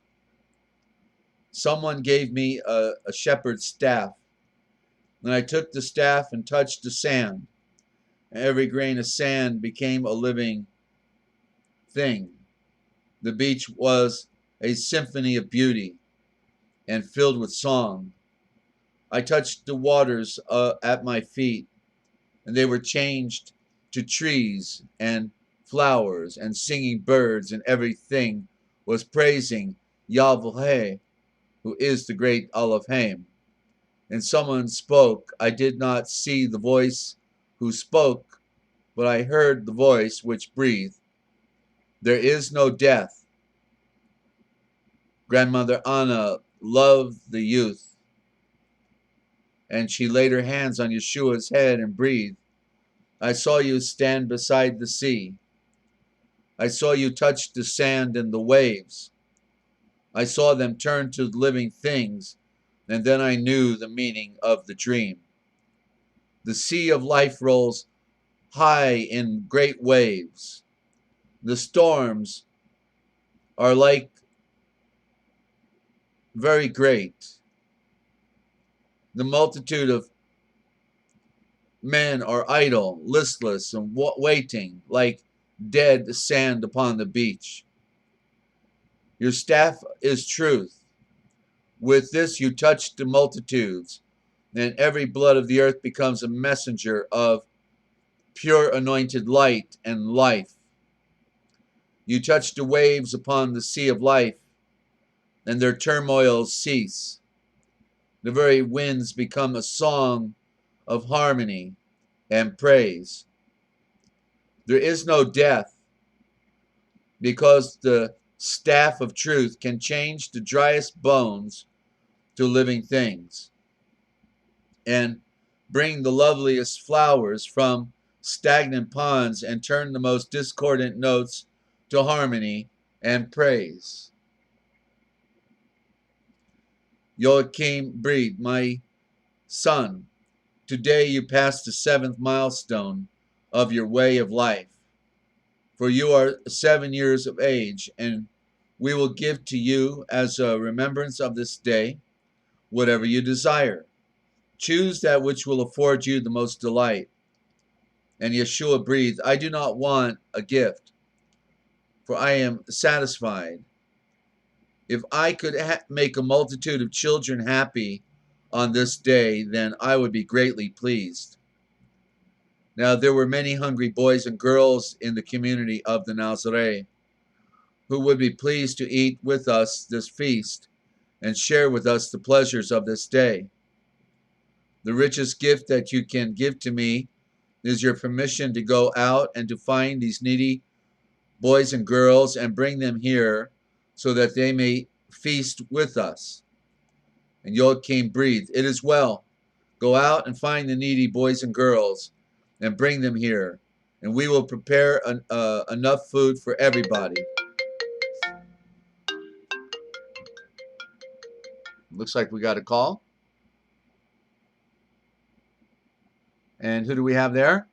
Speaker 1: Someone gave me a shepherd's staff, and I took the staff and touched the sand, and every grain of sand became a living thing. The beach was a symphony of beauty and filled with song. I touched the waters at my feet, and they were changed to trees and flowers and singing birds, and everything was praising Yahweh, who is the great Elohim. And someone spoke. I did not see the voice who spoke, but I heard the voice which breathed. There is no death. Grandmother Anna loved the youth, and she laid her hands on Yeshua's head and breathed. I saw you stand beside the sea. I saw you touch the sand and the waves. I saw them turn to living things, and then I knew the meaning of the dream. The sea of life rolls high in great waves. The storms are like very great. The multitude of men are idle, listless, and waiting like dead sand upon the beach. Your staff is truth. With this you touch the multitudes, and every blood of the earth becomes a messenger of pure anointed light and life. You touch the waves upon the sea of life, and their turmoils cease. The very winds become a song of harmony and praise. There is no death, because the staff of truth can change the driest bones to living things, and bring the loveliest flowers from stagnant ponds, and turn the most discordant notes to harmony and praise. Joachim breathed, my son, today you pass the 7th milestone of your way of life. For you are 7 years of age, and we will give to you as a remembrance of this day whatever you desire. Choose that which will afford you the most delight. And Yeshua breathed, I do not want a gift, for I am satisfied. If I could make a multitude of children happy on this day, then I would be greatly pleased. Now there were many hungry boys and girls in the community of the Nazarene who would be pleased to eat with us this feast and share with us the pleasures of this day. The richest gift that you can give to me is your permission to go out and to find these needy boys and girls and bring them here so that they may feast with us. And Joachim breathed, it is well. Go out and find the needy boys and girls and bring them here, and we will prepare enough food for everybody. Looks like we got a call. And who do we have there?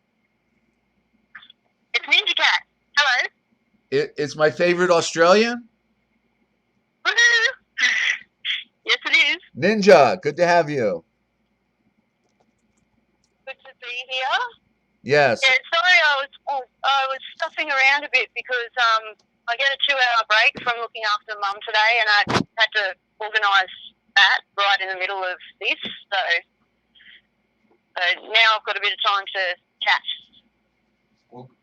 Speaker 2: It's Ninja Cat. Hello.
Speaker 1: It's my favorite Australian.
Speaker 2: Woohoo! Yes, it is.
Speaker 1: Ninja, good to have you.
Speaker 2: Good to be here.
Speaker 1: Yes.
Speaker 2: Yeah, sorry, I was stuffing around a bit because I get a 2-hour break from looking after Mum today, and I had to organise that right in the middle of this. So now I've got a bit of time to chat.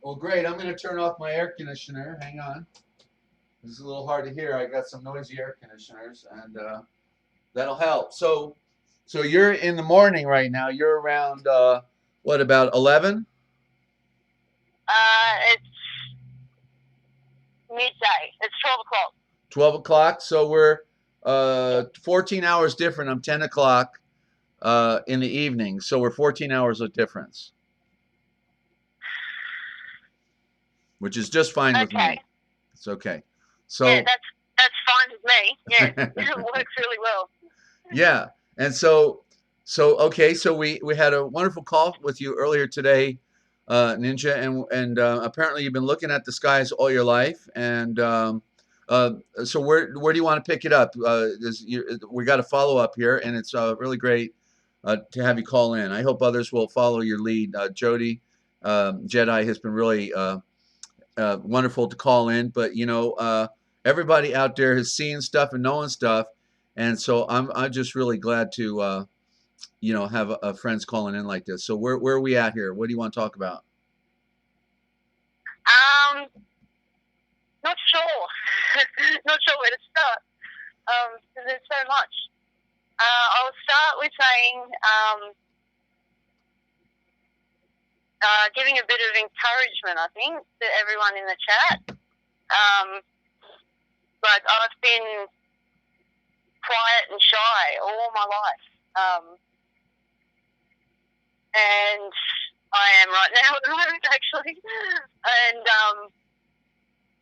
Speaker 1: Well, great. I'm going to turn off my air conditioner. Hang on. This is a little hard to hear. I got some noisy air conditioners, and that'll help. So you're in the morning right now. You're around what, about 11?
Speaker 2: It's midday. It's 12 o'clock.
Speaker 1: 12 o'clock. So we're 14 hours different. I'm 10 o'clock in the evening. So we're 14 hours of difference, which is just fine with me. It's okay. So
Speaker 2: yeah, that's fine with me. Yeah, it works really well.
Speaker 1: Yeah, and so okay. So we had a wonderful call with you earlier today, Ninja, and apparently you've been looking at the skies all your life. And so where do you want to pick it up? We got a follow up here, and it's really great to have you call in. I hope others will follow your lead. Jody Jedi has been really wonderful to call in, but everybody out there has seen stuff and knowing stuff, and so I'm just really glad to have friends calling in like this. So where are we at here? What do you want to talk about?
Speaker 2: Not sure. Not sure where to start. Because there's so much. I'll start with saying giving a bit of encouragement, I think, to everyone in the chat. But I've been quiet and shy all my life. And I am right now at the moment, actually. And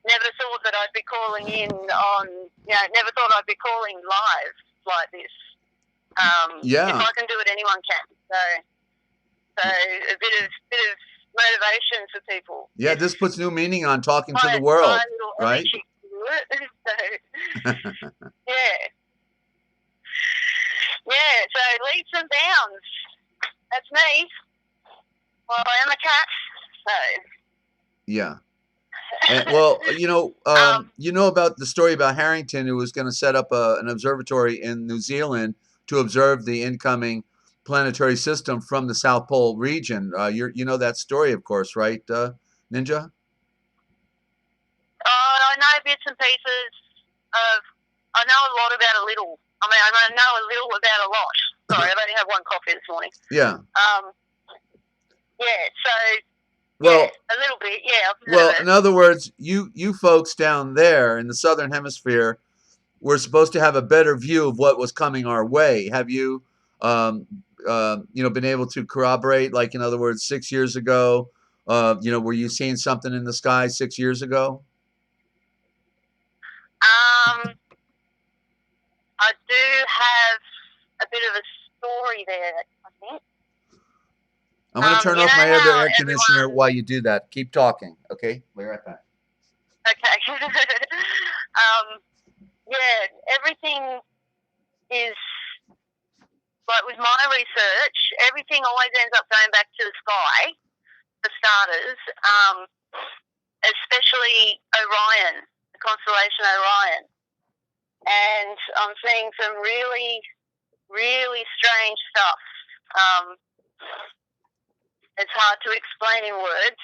Speaker 2: never thought that I'd be calling in on, never thought I'd be calling live like this. If I can do it, anyone can. So a bit of motivation for people.
Speaker 1: Yeah, this puts new meaning on talking to the world, right?
Speaker 2: So leaps and bounds. That's me. Well, I am a cat, so.
Speaker 1: Yeah. Well, you know about the story about Harrington, who was going to set up an observatory in New Zealand to observe the incoming planetary system from the South Pole region. You know that story, of course, right, Ninja?
Speaker 2: I know bits and pieces of. I know a lot about a little. I mean, I know a little about a lot. Sorry, I've only had one coffee this morning.
Speaker 1: Yeah.
Speaker 2: So.
Speaker 1: Well,
Speaker 2: yeah, a little bit, yeah.
Speaker 1: Well, in other words, you folks down there in the Southern Hemisphere were supposed to have a better view of what was coming our way. Have you, been able to corroborate? Like, in other words, 6 years ago, were you seeing something in the sky 6 years ago?
Speaker 2: I do have a bit of a story there, I think.
Speaker 1: I'm going to turn
Speaker 2: You
Speaker 1: off
Speaker 2: know
Speaker 1: my other
Speaker 2: how
Speaker 1: air conditioner
Speaker 2: everyone...
Speaker 1: while you do that. Keep talking, okay? Be right back.
Speaker 2: Okay. Yeah, everything is, like with my research, everything always ends up going back to the sky, for starters, especially Orion, the constellation Orion. And I'm seeing some really, really strange stuff. It's hard to explain in words.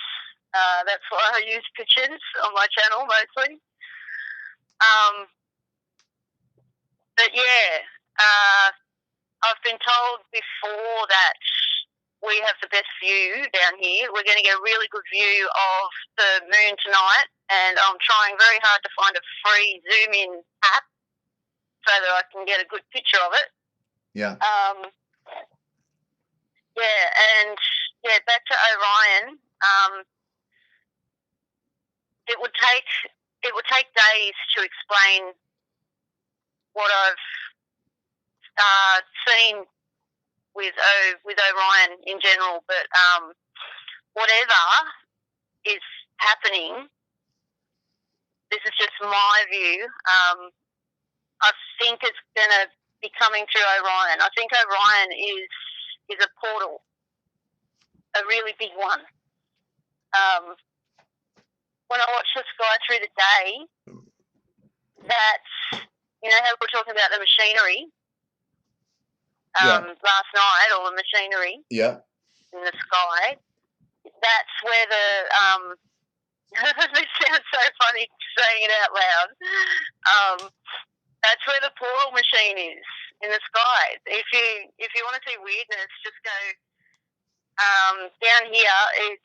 Speaker 2: That's why I use pictures on my channel mostly. But yeah, I've been told before that we have the best view down here. We're going to get a really good view of the moon tonight, and I'm trying very hard to find a free zoom-in app so that I can get a good picture of it.
Speaker 1: Yeah.
Speaker 2: Yeah, and yeah, back to Orion. It would take days to explain what I've seen with Orion in general, but whatever is happening, this is just my view. I think it's going to be coming through Orion. I think Orion is a portal, a really big one. When I watch the sky through the day, that's, you know how we're talking about the machinery last night, or the machinery in the sky, that's where the, this sounds so funny saying it out loud, that's where the portal machine is, in the sky. If you want to see weirdness, just go down here. It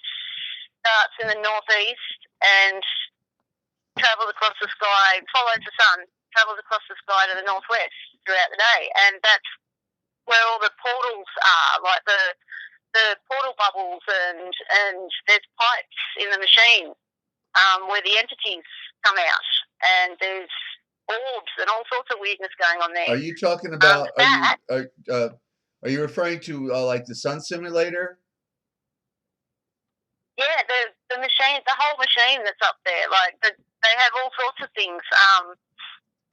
Speaker 2: starts in the northeast and travels across the sky, follows the sun, travels across the sky to the northwest throughout the day, and that's where all the portals are, like the portal bubbles, and there's pipes in the machine where the entities come out, and there's orbs and all sorts of weirdness going on there.
Speaker 1: Are you talking about? Are you referring to like the sun simulator?
Speaker 2: Yeah, the machine, the whole machine that's up there. Like they have all sorts of things.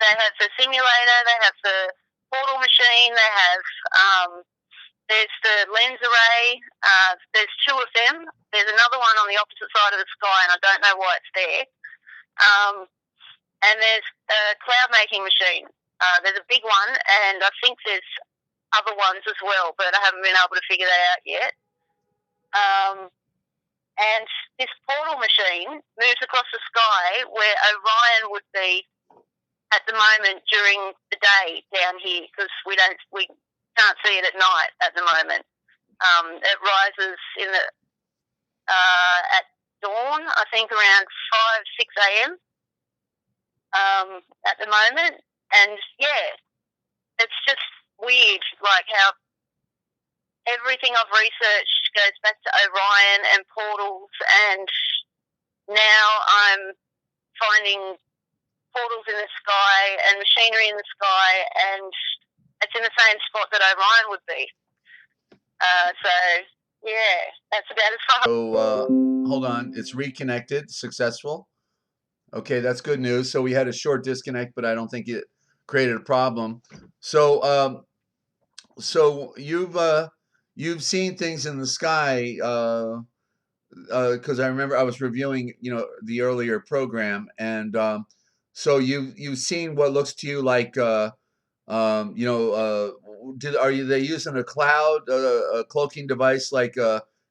Speaker 2: They have the simulator. They have the portal machine. They have there's the lens array. There's two of them. There's another one on the opposite side of the sky, and I don't know why it's there. And there's a cloud making machine. There's a big one, and I think there's other ones as well, but I haven't been able to figure that out yet. And this portal machine moves across the sky where Orion would be at the moment during the day down here, because we can't see it at night at the moment. It rises in the at dawn, I think around 5-6 a.m. At the moment, and yeah, it's just weird, like how everything I've researched goes back to Orion and portals, and now I'm finding portals in the sky and machinery in the sky, and it's in the same spot that Orion would be. So, yeah, that's about as far.
Speaker 1: So, hold on. It's reconnected. Successful. Okay, that's good news. So we had a short disconnect, but I don't think it created a problem. So, so you've seen things in the sky, because I remember I was reviewing, the earlier program, and so you've seen what looks to you like, are they using a cloud, a cloaking device, like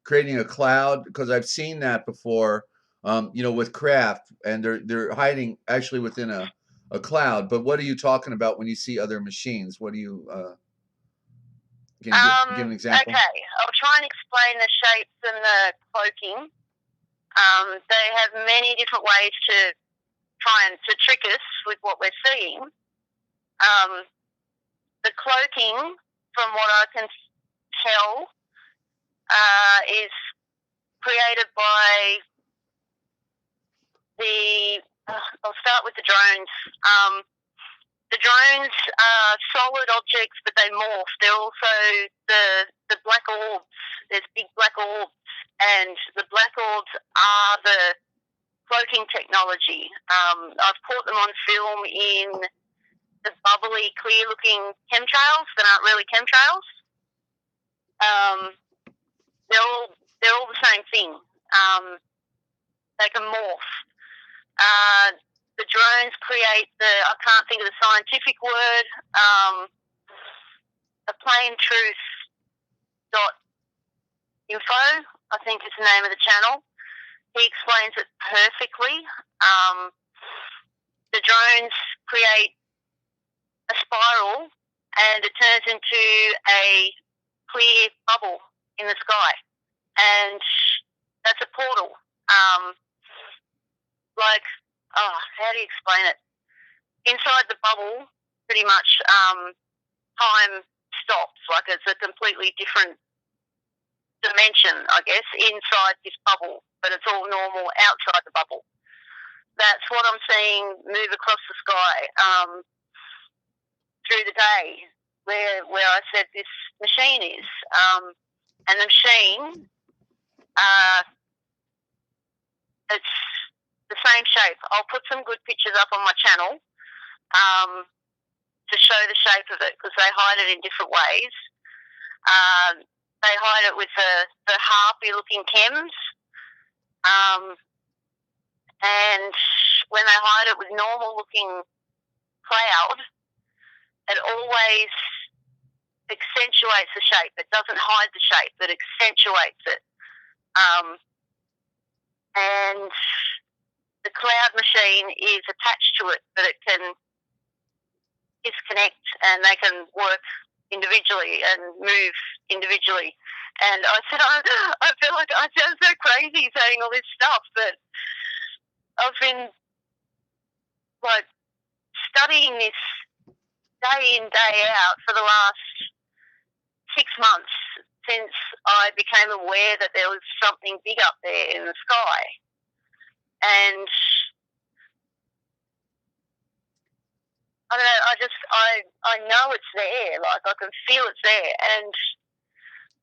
Speaker 1: creating a cloud? Because I've seen that before, with craft, and they're hiding actually within a cloud. But what are you talking about when you see other machines? What do you can you give an example?
Speaker 2: Okay, I'll try and explain the shapes and the cloaking. They have many different ways to try and to trick us with what we're seeing. The cloaking, from what I can tell, is created by I'll start with the drones. The drones are solid objects, but they morph. They're also the black orbs. There's big black orbs, and the black orbs are the cloaking technology. I've caught them on film in the bubbly, clear-looking chemtrails that aren't really chemtrails. They're all the same thing. They can morph. The drones create I can't think of the scientific word, a plain truth .info, I think is the name of the channel. He explains it perfectly. The drones create a spiral and it turns into a clear bubble in the sky. And that's a portal. How do you explain it? Inside the bubble, pretty much time stops. Like it's a completely different dimension, I guess, inside this bubble, but it's all normal outside the bubble. That's what I'm seeing move across the sky through the day, where I said this machine is. And the machine, it's the same shape. I'll put some good pictures up on my channel to show the shape of it, because they hide it in different ways. They hide it with the harpy-looking chems, and when they hide it with normal-looking cloud, it always accentuates the shape. It doesn't hide the shape, it accentuates it. And the cloud machine is attached to it, but it can disconnect and they can work individually and move individually. And I said, I feel like I sound so crazy saying all this stuff, but I've been like studying this day in, day out for the last 6 months since I became aware that there was something big up there in the sky. And I don't know, I know it's there, like I can feel it's there, and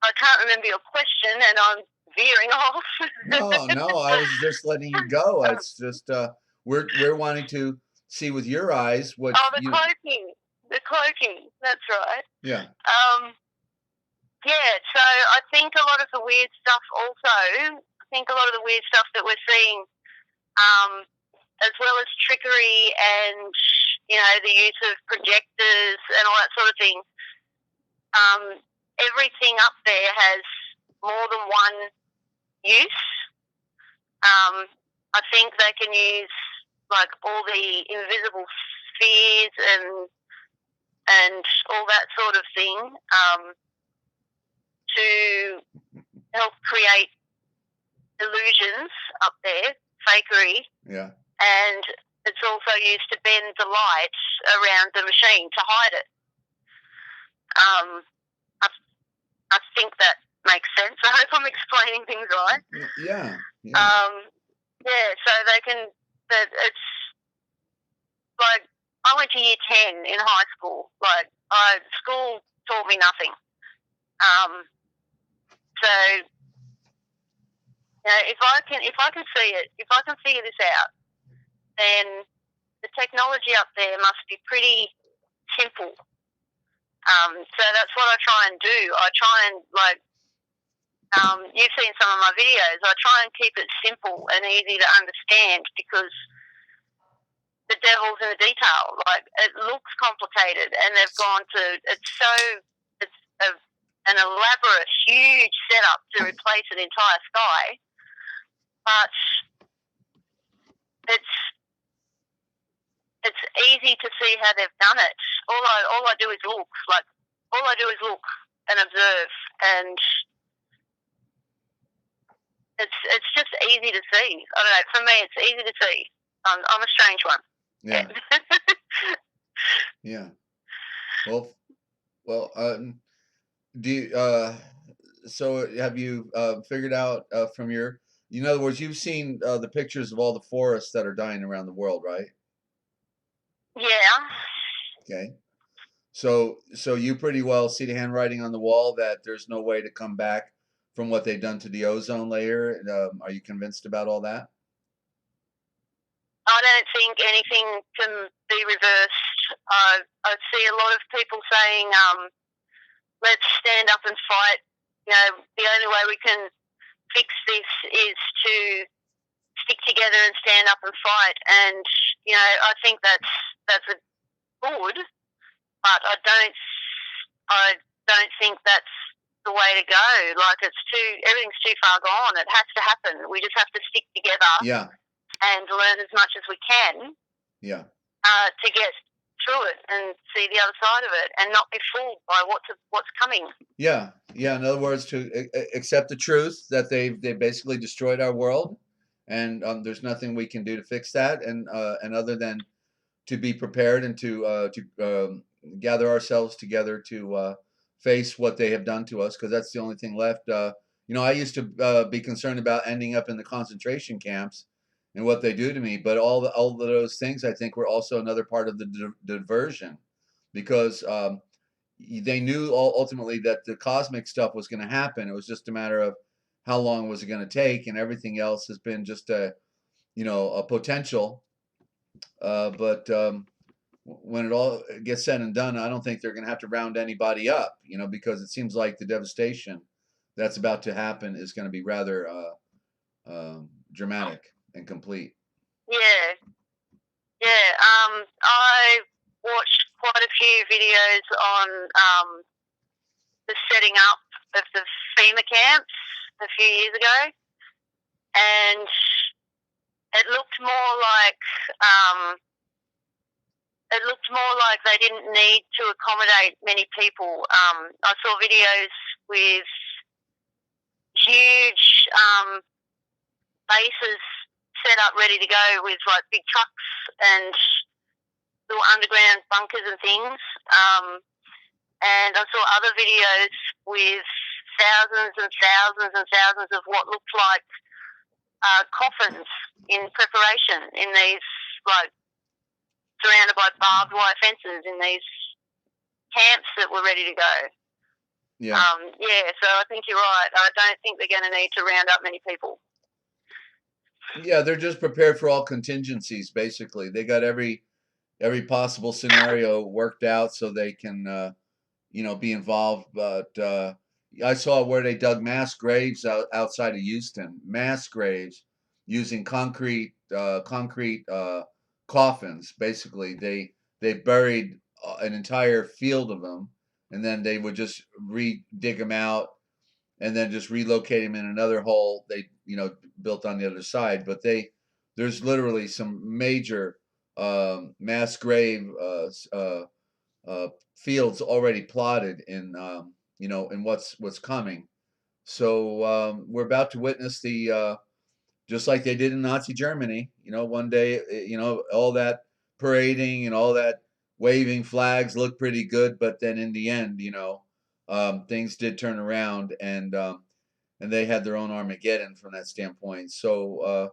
Speaker 2: I can't remember your question and I'm veering off.
Speaker 1: No, I was just letting you go. It's just we're wanting to see with your eyes what
Speaker 2: cloaking. The cloaking, that's right.
Speaker 1: Yeah.
Speaker 2: Yeah, so I think a lot of the weird stuff that we're seeing, as well as trickery and, the use of projectors and all that sort of thing, everything up there has more than one use. I think they can use, like, all the invisible spheres and all that sort of thing, to help create illusions up there, fakery.
Speaker 1: Yeah.
Speaker 2: And it's also used to bend the light around the machine to hide it. I think that makes sense. I hope I'm explaining things right.
Speaker 1: Yeah.
Speaker 2: So they can, it's like, I went to year 10 in high school. Like, school taught me nothing. So, if I can see it, if I can figure this out, then the technology up there must be pretty simple. So that's what I try and do. I try and, like, you've seen some of my videos, I try and keep it simple and easy to understand, because the devil's in the detail. Like, it looks complicated, and they've gone to, an elaborate, huge setup to replace an entire sky, but it's easy to see how they've done it. All I do is look. Like, all I do is look and observe, and it's just easy to see. I don't know. For me, it's easy to see. I'm a strange one.
Speaker 1: Yeah. Yeah. Well. Do you, so have you figured out from your, in other words, you've seen the pictures of all the forests that are dying around the world, right?
Speaker 2: Yeah.
Speaker 1: Okay. So you pretty well see the handwriting on the wall that there's no way to come back from what they've done to the ozone layer. Are you convinced about all that?
Speaker 2: I don't think anything can be reversed. I see a lot of people saying, let's stand up and fight. You know, the only way we can fix this is to stick together and stand up and fight. And, you know, I think that's a good, but I don't think that's the way to go. Like, everything's too far gone. It has to happen. We just have to stick together.
Speaker 1: Yeah.
Speaker 2: And learn as much as we can.
Speaker 1: Yeah.
Speaker 2: To get through it and see the other side of it, and not be fooled by what's coming.
Speaker 1: Yeah. Yeah. In other words, to accept the truth that they basically destroyed our world, and there's nothing we can do to fix that, and other than to be prepared and to gather ourselves together to face what they have done to us, because that's the only thing left. You know, I used to be concerned about ending up in the concentration camps and what they do to me, but all of those things, I think, were also another part of the diversion, because they knew ultimately that the cosmic stuff was going to happen. It was just a matter of how long was it going to take, and everything else has been just a potential. But when it all gets said and done, I don't think they're going to have to round anybody up, because it seems like the devastation that's about to happen is going to be rather dramatic and complete.
Speaker 2: Yeah. I watched quite a few videos on the setting up of the FEMA camps a few years ago, and it looked more like they didn't need to accommodate many people. I saw videos with huge bases set up ready to go with like big trucks and little underground bunkers and things. And I saw other videos with thousands and thousands and thousands of what looked like coffins in preparation in these, like, surrounded by barbed wire fences in these camps that were ready to go.
Speaker 1: Yeah.
Speaker 2: So I think you're right. I don't think they're going to need to round up many people.
Speaker 1: Yeah, they're just prepared for all contingencies, basically. They got every possible scenario worked out so they can, be involved. But I saw where they dug mass graves outside of Houston, mass graves using concrete coffins. Basically, they buried an entire field of them, and then they would just dig them out and then just relocate them in another hole they built on the other side. But there's literally some major mass grave fields already plotted in in what's coming. So we're about to witness the just like they did in Nazi Germany. One day, all that parading and all that waving flags looked pretty good, but then in the end, things did turn around, and they had their own Armageddon from that standpoint. So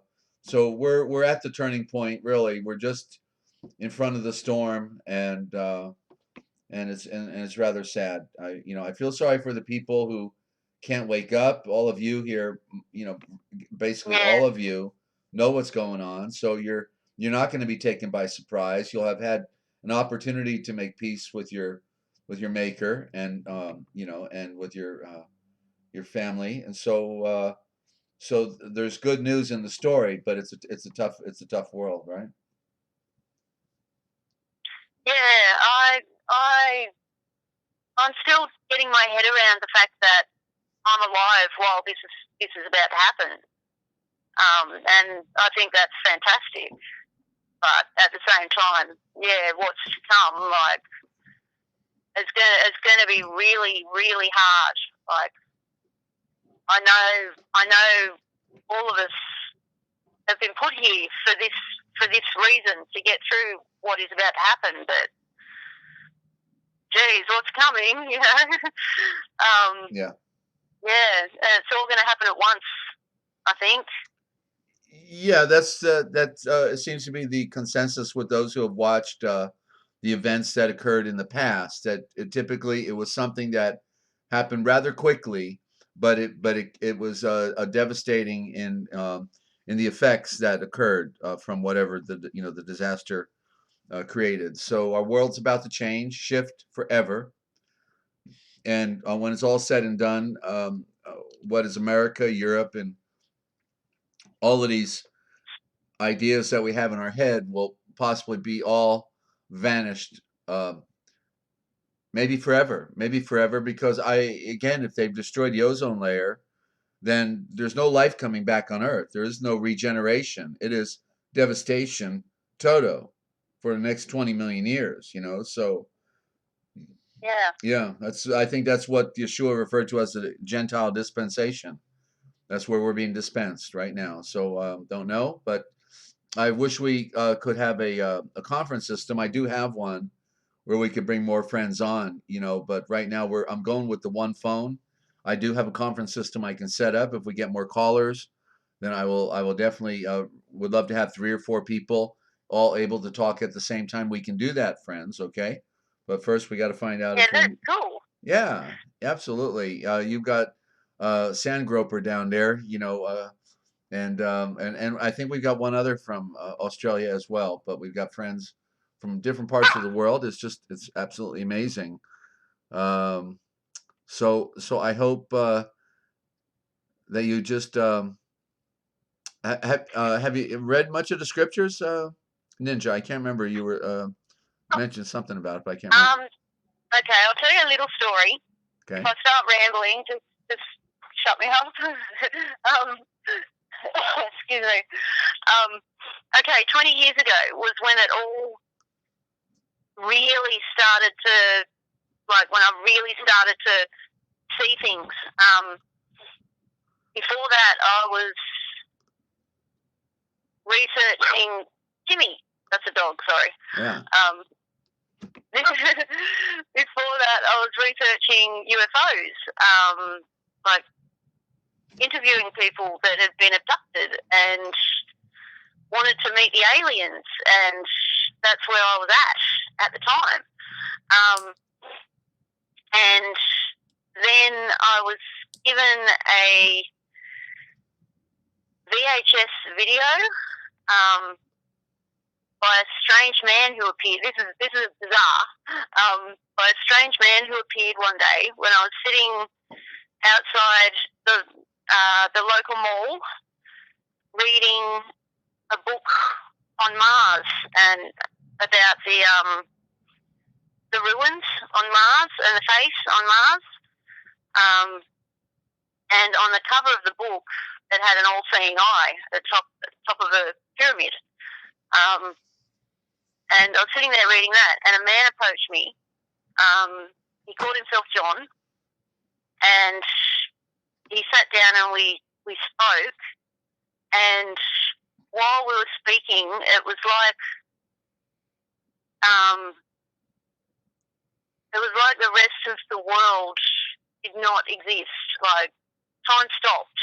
Speaker 1: we're at the turning point. Really, we're just in front of the storm, and it's rather sad. I feel sorry for the people who can't wake up. All of you here, basically all of you know what's going on. So you're not going to be taken by surprise. You'll have had an opportunity to make peace with your maker, and and with your family. And so there's good news in the story, but it's a tough world, right?
Speaker 2: Yeah, I'm still getting my head around the fact that I'm alive while this is about to happen, and I think that's fantastic. But at the same time, what's to come, like, it's gonna be really, really hard. Like, I know all of us have been put here for this reason, to get through what is about to happen, but geez, what's coming,
Speaker 1: Yeah.
Speaker 2: Yeah, it's all going to happen at once, I think.
Speaker 1: Yeah, that seems to be the consensus with those who have watched the the events that occurred in the past. That typically it was something that happened rather quickly, but it was a devastating in the effects that occurred from whatever the disaster created. So our world's about to change, shift forever, and when it's all said and done, what is America, Europe, and all of these ideas that we have in our head will possibly be all vanished, maybe forever, because again, if they've destroyed the ozone layer, then there's no life coming back on Earth. There is no regeneration. It is devastation toto for the next 20 million years, so
Speaker 2: Yeah.
Speaker 1: I think that's what Yeshua referred to as the Gentile dispensation. That's where we're being dispensed right now. So don't know, but I wish we could have a conference system. I do have one where we could bring more friends on, but right now I'm going with the one phone. I do have a conference system I can set up. If we get more callers, then I will definitely would love to have 3 or 4 people all able to talk at the same time. We can do that, friends, okay? But first we got to find out
Speaker 2: Yeah,
Speaker 1: if
Speaker 2: that's cool.
Speaker 1: yeah, absolutely. You've got Sandgroper down there, and I think we've got one other from Australia as well. But we've got friends from different parts of the world. It's absolutely amazing. So I hope that you just have you read much of the scriptures, Ninja? I can't remember. You were mentioned something about it, but I can't remember.
Speaker 2: Okay, I'll tell you a little story.
Speaker 1: Okay.
Speaker 2: If I start rambling, just shut me up. Excuse me. Okay, 20 years ago was when it all really started to, when I really started to see things. Before that, I was researching Timmy. That's a dog, sorry.
Speaker 1: Yeah.
Speaker 2: Before that, I was researching UFOs, like interviewing people that had been abducted and wanted to meet the aliens, and that's where I was at the time. And then I was given a VHS video by a strange man who appeared. This is bizarre. By a strange man who appeared one day when I was sitting outside the local mall reading a book on Mars and about the ruins on Mars and the face on Mars. And on the cover of the book, it had an all-seeing eye at the top of a pyramid. And I was sitting there reading that, and a man approached me. He called himself John, and he sat down and we spoke. And while we were speaking, it was like the rest of the world did not exist. Like, time stopped.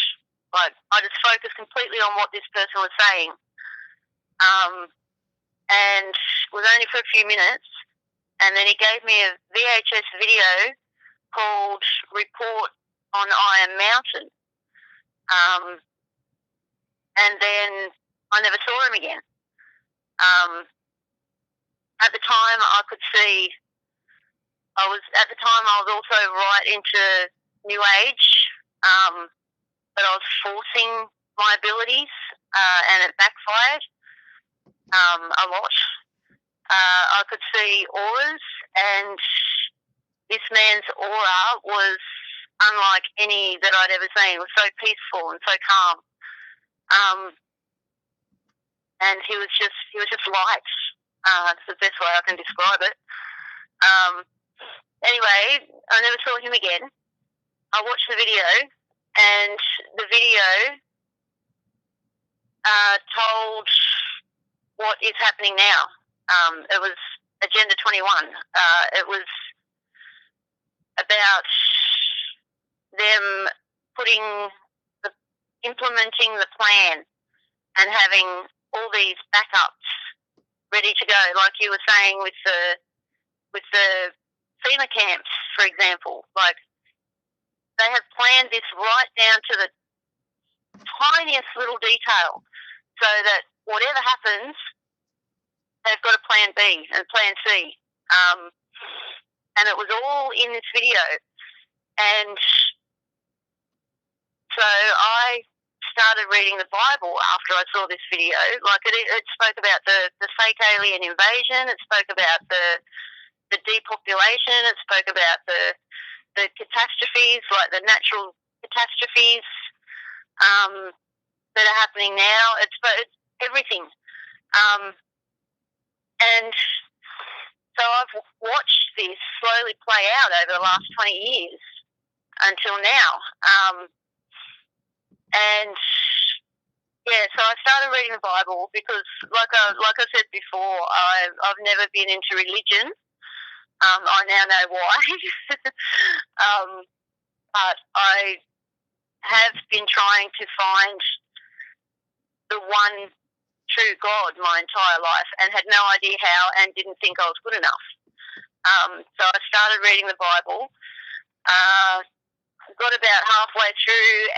Speaker 2: Like, I just focused completely on what this person was saying. And it was only for a few minutes. And then he gave me a VHS video called Report on Iron Mountain. And then I never saw him again. At the time, I could see. I was also right into New Age, but I was forcing my abilities, and it backfired a lot. I could see auras, and this man's aura was unlike any that I'd ever seen. It was so peaceful and so calm, and he was just light. It's the best way I can describe it. Anyway, I never saw him again. I watched the video, and the video told what is happening now. It was Agenda 21. It was about them implementing the plan and having all these backups ready to go, like you were saying with the with the FEMA camps, for example. Like, they have planned this right down to the tiniest little detail, so that whatever happens, they've got a plan B and plan C. And it was all in this video. And so I started reading the Bible after I saw this video. Like, it spoke about the fake alien invasion. It spoke about the depopulation. It spoke about the catastrophes, like the natural catastrophes that are happening now. It's everything. And so I've watched this slowly play out over the last 20 years until now. And yeah, so I started reading the Bible because, like I said before, I've never been into religion. I now know why. But I have been trying to find the one true God my entire life, and had no idea how, and didn't think I was good enough. So I started reading the Bible, got about halfway through,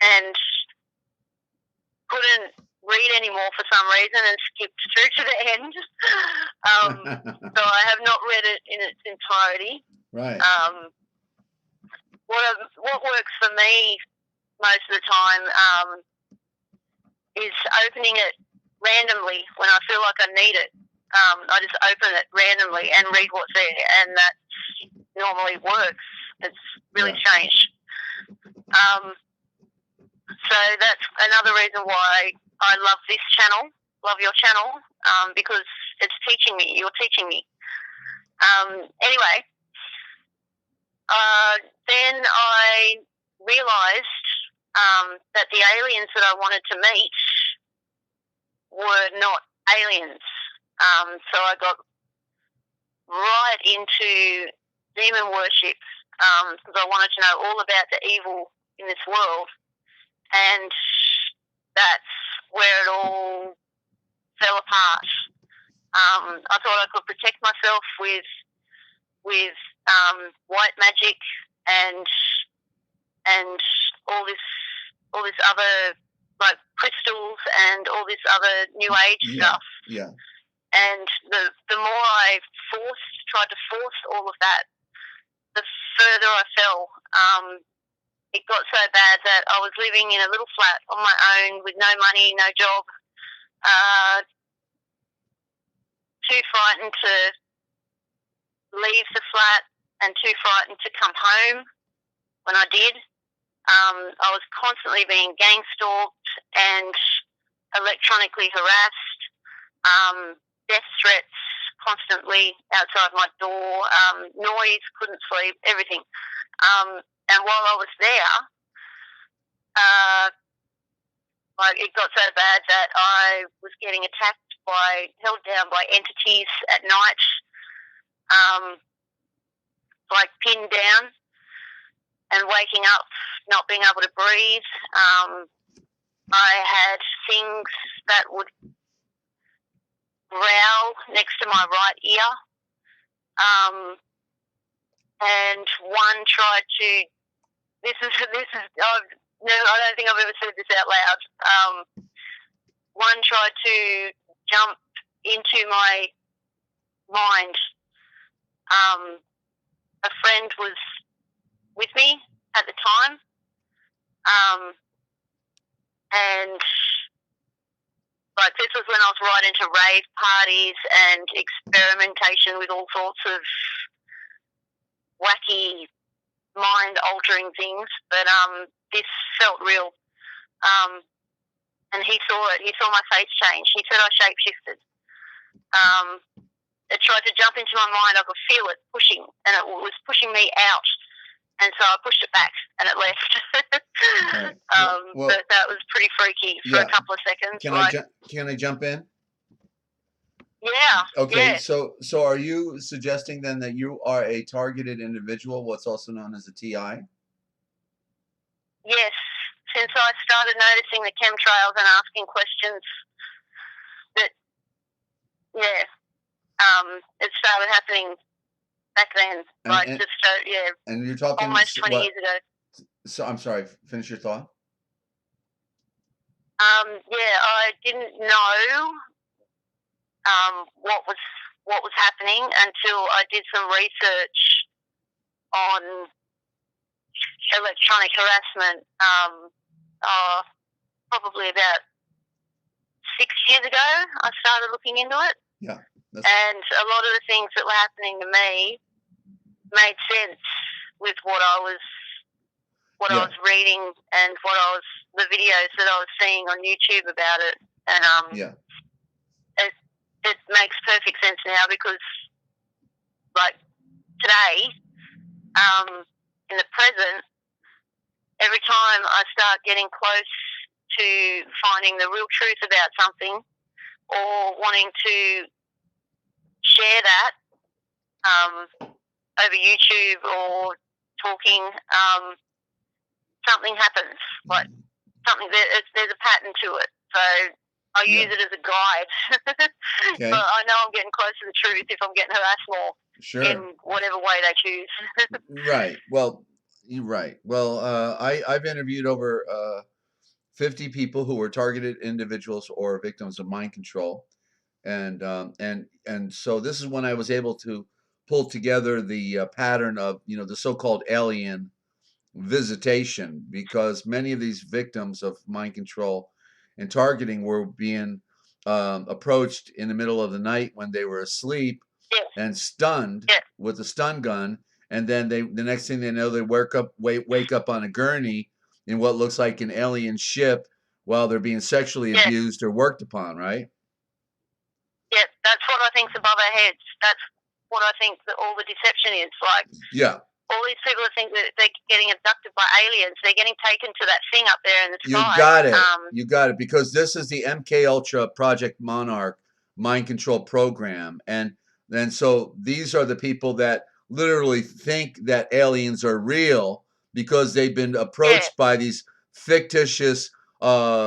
Speaker 2: and couldn't read anymore for some reason, and skipped through to the end. So I have not read it in its entirety.
Speaker 1: Right.
Speaker 2: What works for me most of the time is opening it randomly when I feel like I need it. I just open it randomly and read what's there, and that normally works. It's really changed. So that's another reason why I love this channel, love your channel, because it's teaching me. You're teaching me. Anyway, then I realised that the aliens that I wanted to meet were not aliens. So I got right into demon worship because I wanted to know all about the evil in this world, and that's where it all fell apart. I thought I could protect myself with white magic and all this other, like, crystals and all this other new age stuff.
Speaker 1: Yeah.
Speaker 2: And the more I tried to force all of that, the further I fell. It got so bad that I was living in a little flat on my own with no money, no job, too frightened to leave the flat and too frightened to come home when I did. I was constantly being gang stalked and electronically harassed, death threats constantly outside my door, noise, couldn't sleep, everything. And while I was there, like, it got so bad that I was getting held down by entities at night, like pinned down, and waking up not being able to breathe. I had things that would growl next to my right ear, and one tried to. I don't think I've ever said this out loud. One tried to jump into my mind. A friend was with me at the time, and like, this was when I was right into rave parties and experimentation with all sorts of wacky, mind-altering things, but this felt real. And he saw it. He saw my face change. He said I shape-shifted. It tried to jump into my mind. I could feel it pushing, and it was pushing me out. And so I pushed it back, and it left.
Speaker 1: Right.
Speaker 2: But that was pretty freaky for a couple of seconds.
Speaker 1: Can I jump in?
Speaker 2: Yeah.
Speaker 1: Okay.
Speaker 2: Yeah.
Speaker 1: So are you suggesting then that you are a targeted individual, what's also known as a TI?
Speaker 2: Yes. Since I started noticing the chemtrails and asking questions, it started happening back then,
Speaker 1: and you're talking
Speaker 2: almost 20 years ago.
Speaker 1: So I'm sorry. Finish your thought.
Speaker 2: I didn't know what was happening until I did some research on electronic harassment. Probably about 6 years ago, I started looking into it.
Speaker 1: Yeah.
Speaker 2: And a lot of the things that were happening to me made sense with what I was reading and the videos that I was seeing on YouTube about it. And it makes perfect sense now because, like, today, in the present, every time I start getting close to finding the real truth about something or wanting to share that over YouTube or talking, something happens. Like there's a pattern to it. So I use it as a guide.
Speaker 1: Okay.
Speaker 2: But I know I'm getting close to the truth if I'm getting harassed more.
Speaker 1: Sure.
Speaker 2: In whatever way they choose.
Speaker 1: Right. Well, you're right. Well, I've interviewed over 50 people who were targeted individuals or victims of mind control, and so this is when I was able to pull together the pattern of the so-called alien visitation, because many of these victims of mind control and targeting were being approached in the middle of the night when they were asleep and stunned with a stun gun, and then the next thing they know, they wake up on a gurney in what looks like an alien ship while they're being sexually abused or worked upon, right?
Speaker 2: Yeah, that's what I think's above our heads. That's what I think that all the deception is. Like, all these people think that they're getting abducted by aliens. They're getting taken to that thing up there in the sky.
Speaker 1: You got it. You got it. Because this is the MK Ultra Project Monarch mind control program, and so these are the people that literally think that aliens are real because they've been approached by these fictitious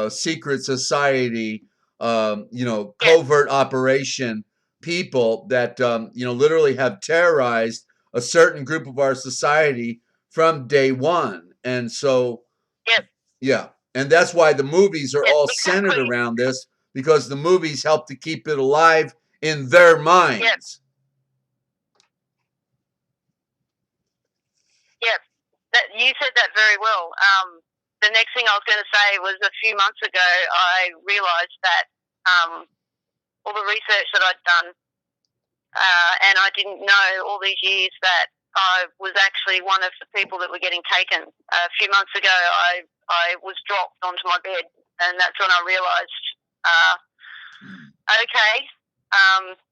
Speaker 1: secret society, covert operation people that literally have terrorized a certain group of our society from day one. And so and that's why the movies are all centered around this, because the movies help to keep it alive in their minds.
Speaker 2: You said that very well. The next thing I was going to say was a few months ago I realised that all the research that I'd done, and I didn't know all these years that I was actually one of the people that were getting taken. A few months ago I was dropped onto my bed, and that's when I realised,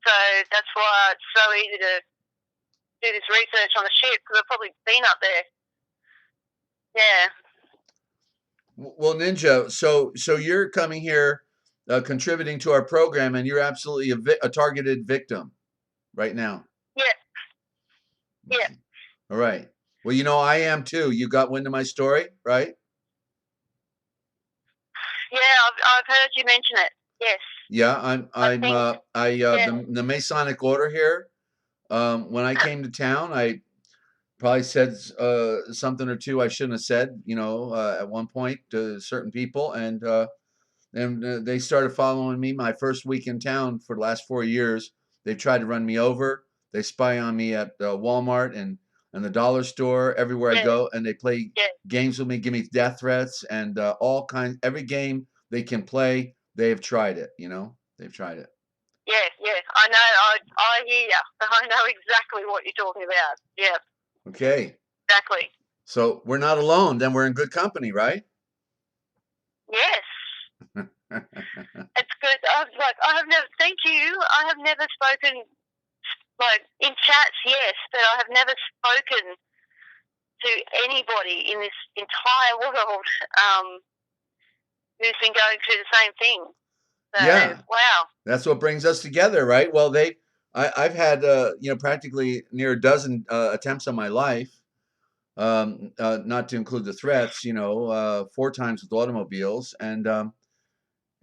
Speaker 2: so that's why it's so easy to do this research on the ship, because I've probably been up there. Yeah.
Speaker 1: Well, Ninja, so you're coming here, contributing to our program, and you're absolutely a targeted victim right now.
Speaker 2: Yeah.
Speaker 1: All right. Well, I am too. You got wind of my story, right?
Speaker 2: Yeah, I've heard you mention it. Yes.
Speaker 1: Yeah, the Masonic Order here. When I came to town, I probably said something or two I shouldn't have said, at one point to certain people, and they started following me my first week in town for the last 4 years. They tried to run me over. They spy on me at Walmart and the dollar store, everywhere I go, and they play games with me, give me death threats, and all kinds. Every game they can play, they have tried it. They've tried it.
Speaker 2: Yeah, I know. I hear you. I know exactly what you're talking about. Yeah.
Speaker 1: Okay.
Speaker 2: Exactly.
Speaker 1: So we're not alone. Then we're in good company, right?
Speaker 2: Yes. It's good. Thank you. I have never spoken, in chats, yes, but I have never spoken to anybody in this entire world who's been going through the same thing. So, wow.
Speaker 1: That's what brings us together, right? Well, I've had practically near a dozen attempts on my life, not to include the threats, 4 times with automobiles, and the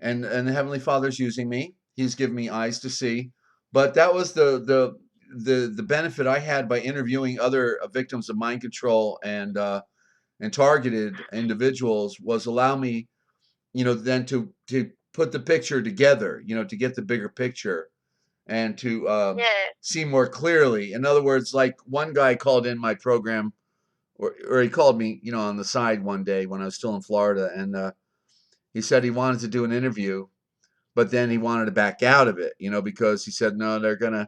Speaker 1: Heavenly Father's using me. He's given me eyes to see, But that was the benefit I had by interviewing other victims of mind control and targeted individuals was allow me, then to put the picture together, to get the bigger picture and to
Speaker 2: Yeah.
Speaker 1: see more clearly. In other words, like one guy called in my program, or he called me, on the side one day when I was still in Florida, and he said he wanted to do an interview, but then he wanted to back out of it, because he said, no, they're gonna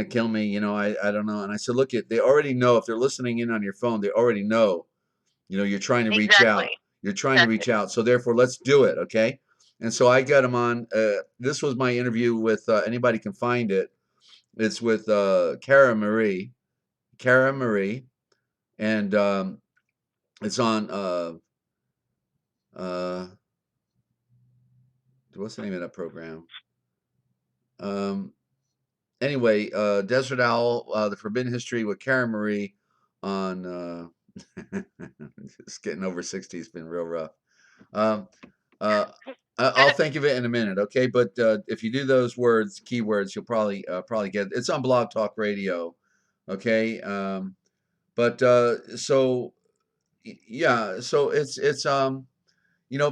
Speaker 1: kill me, I don't know. And I said, look, they already know if they're listening in on your phone, they already know, you're trying to reach out.
Speaker 2: Exactly.
Speaker 1: You're trying to
Speaker 2: Exactly.
Speaker 1: reach out. So therefore, let's do it, okay? And so I got him on. This was my interview with anybody can find it. It's with Cara Marie, and it's on uh, what's the name of that program? Um, anyway, Desert Owl, The Forbidden History with Cara Marie on. Just getting over 60 has been real rough. Um, uh, I'll think of it in a minute, okay? But if you do those keywords, you'll probably get it. It's on Blog Talk Radio, okay? But so yeah, so it's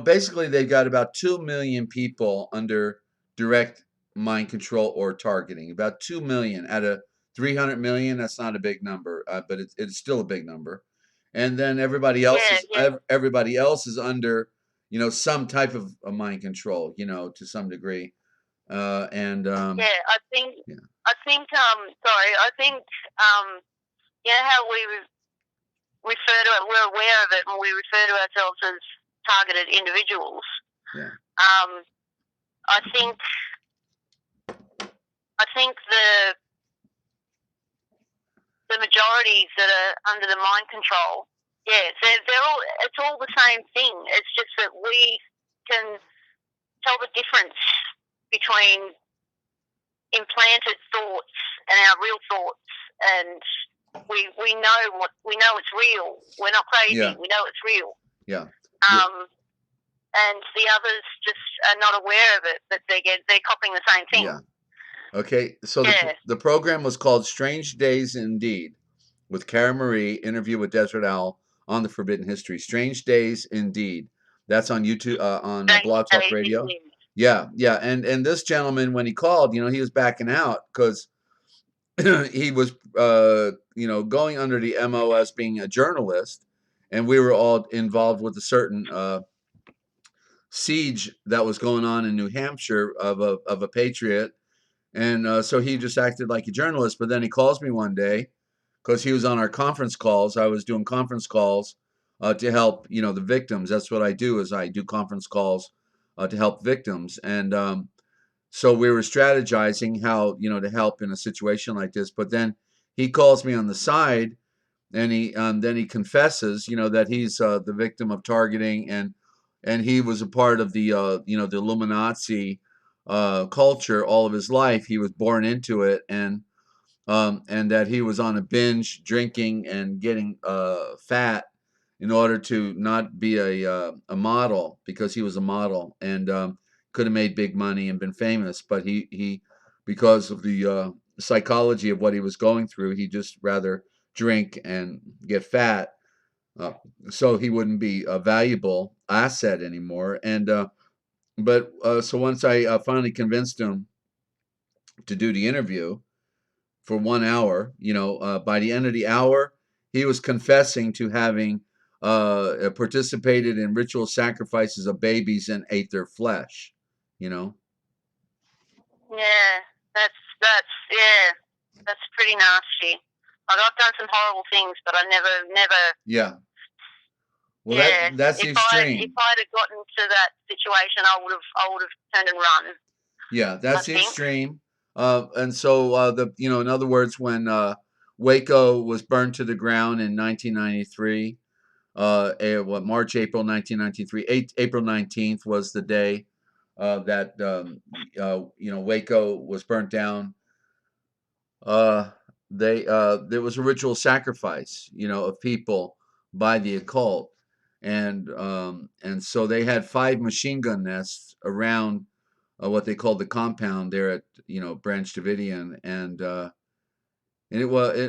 Speaker 1: basically they've got about 2 million people under direct mind control or targeting. About 2 million out of 300 million. That's not a big number, but it's still a big number. And then
Speaker 2: Yeah. Yeah.
Speaker 1: everybody else is under, some type of mind control, to some degree. And
Speaker 2: Yeah.
Speaker 1: yeah,
Speaker 2: I think. Sorry. I think. How we refer to it, we're aware of it, and we refer to ourselves as targeted individuals.
Speaker 1: yeah,
Speaker 2: I think the majorities that are under the mind control, it's all the same thing. It's just that we can tell the difference between implanted thoughts and our real thoughts, and we know it's real. We're not crazy.
Speaker 1: yeah,
Speaker 2: We know it's real.
Speaker 1: yeah.
Speaker 2: And the others just are not aware of it, but they're copying the same thing.
Speaker 1: Yeah. Okay, so
Speaker 2: Yeah.
Speaker 1: the program was called Strange Days Indeed with Cara Marie, interview with Desert Owl on the Forbidden History. Strange Days Indeed. That's on YouTube, on Blog Talk Radio. Yeah, yeah. And this gentleman, when he called, he was backing out because he was, going under the MO as being a journalist, and we were all involved with a certain siege that was going on in New Hampshire of a patriot. And so he just acted like a journalist. But then he calls me one day because he was on our conference calls. I was doing conference calls to help, the victims. That's what I do, is I do conference calls to help victims. And so we were strategizing how, to help in a situation like this. But then he calls me on the side, and then he confesses, that he's the victim of targeting, and he was a part of the the Illuminati culture all of his life. He was born into it, and that he was on a binge drinking and getting fat in order to not be a model, because he was a model, and could have made big money and been famous, but he because of the psychology of what he was going through, he just rather drink and get fat, uh, so he wouldn't be a valuable asset anymore. And but so once I finally convinced him to do the interview for 1 hour, by the end of the hour, he was confessing to having participated in ritual sacrifices of babies and ate their flesh.
Speaker 2: Yeah, that's pretty nasty. Like, I've done some horrible things, but I never.
Speaker 1: Yeah. Well,
Speaker 2: Yeah.
Speaker 1: that's the extreme.
Speaker 2: If I'd have gotten to that situation, I would have turned and run.
Speaker 1: Yeah, that's the extreme. And so in other words, when Waco was burned to the ground in 1993, March, April 1993, April 19th was the day that Waco was burnt down. There was a ritual sacrifice, of people by the occult, and so they had 5 machine gun nests around what they called the compound there at Branch Davidian, and it was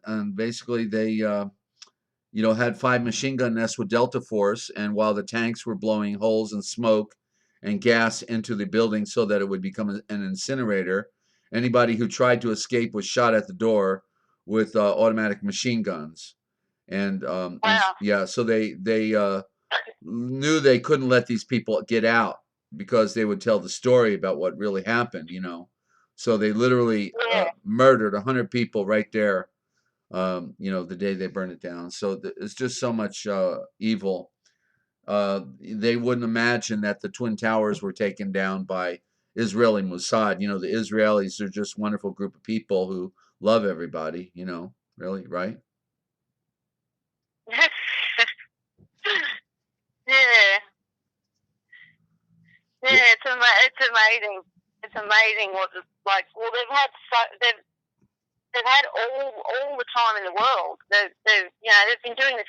Speaker 1: and basically they had 5 machine gun nests with Delta Force, and while the tanks were blowing holes and smoke and gas into the building so that it would become an incinerator, anybody who tried to escape was shot at the door with automatic machine guns. And
Speaker 2: Wow.
Speaker 1: yeah, so they knew they couldn't let these people get out because they would tell the story about what really happened, So they literally
Speaker 2: Yeah.
Speaker 1: murdered 100 people right there, the day they burned it down. So it's just so much evil. They wouldn't imagine that the Twin Towers were taken down by Israeli Mossad. The Israelis are just a wonderful group of people who love everybody, really, right?
Speaker 2: Yeah. Yeah, it's amazing. It's amazing what it's like. Well, they've had all the time in the world. They've been doing this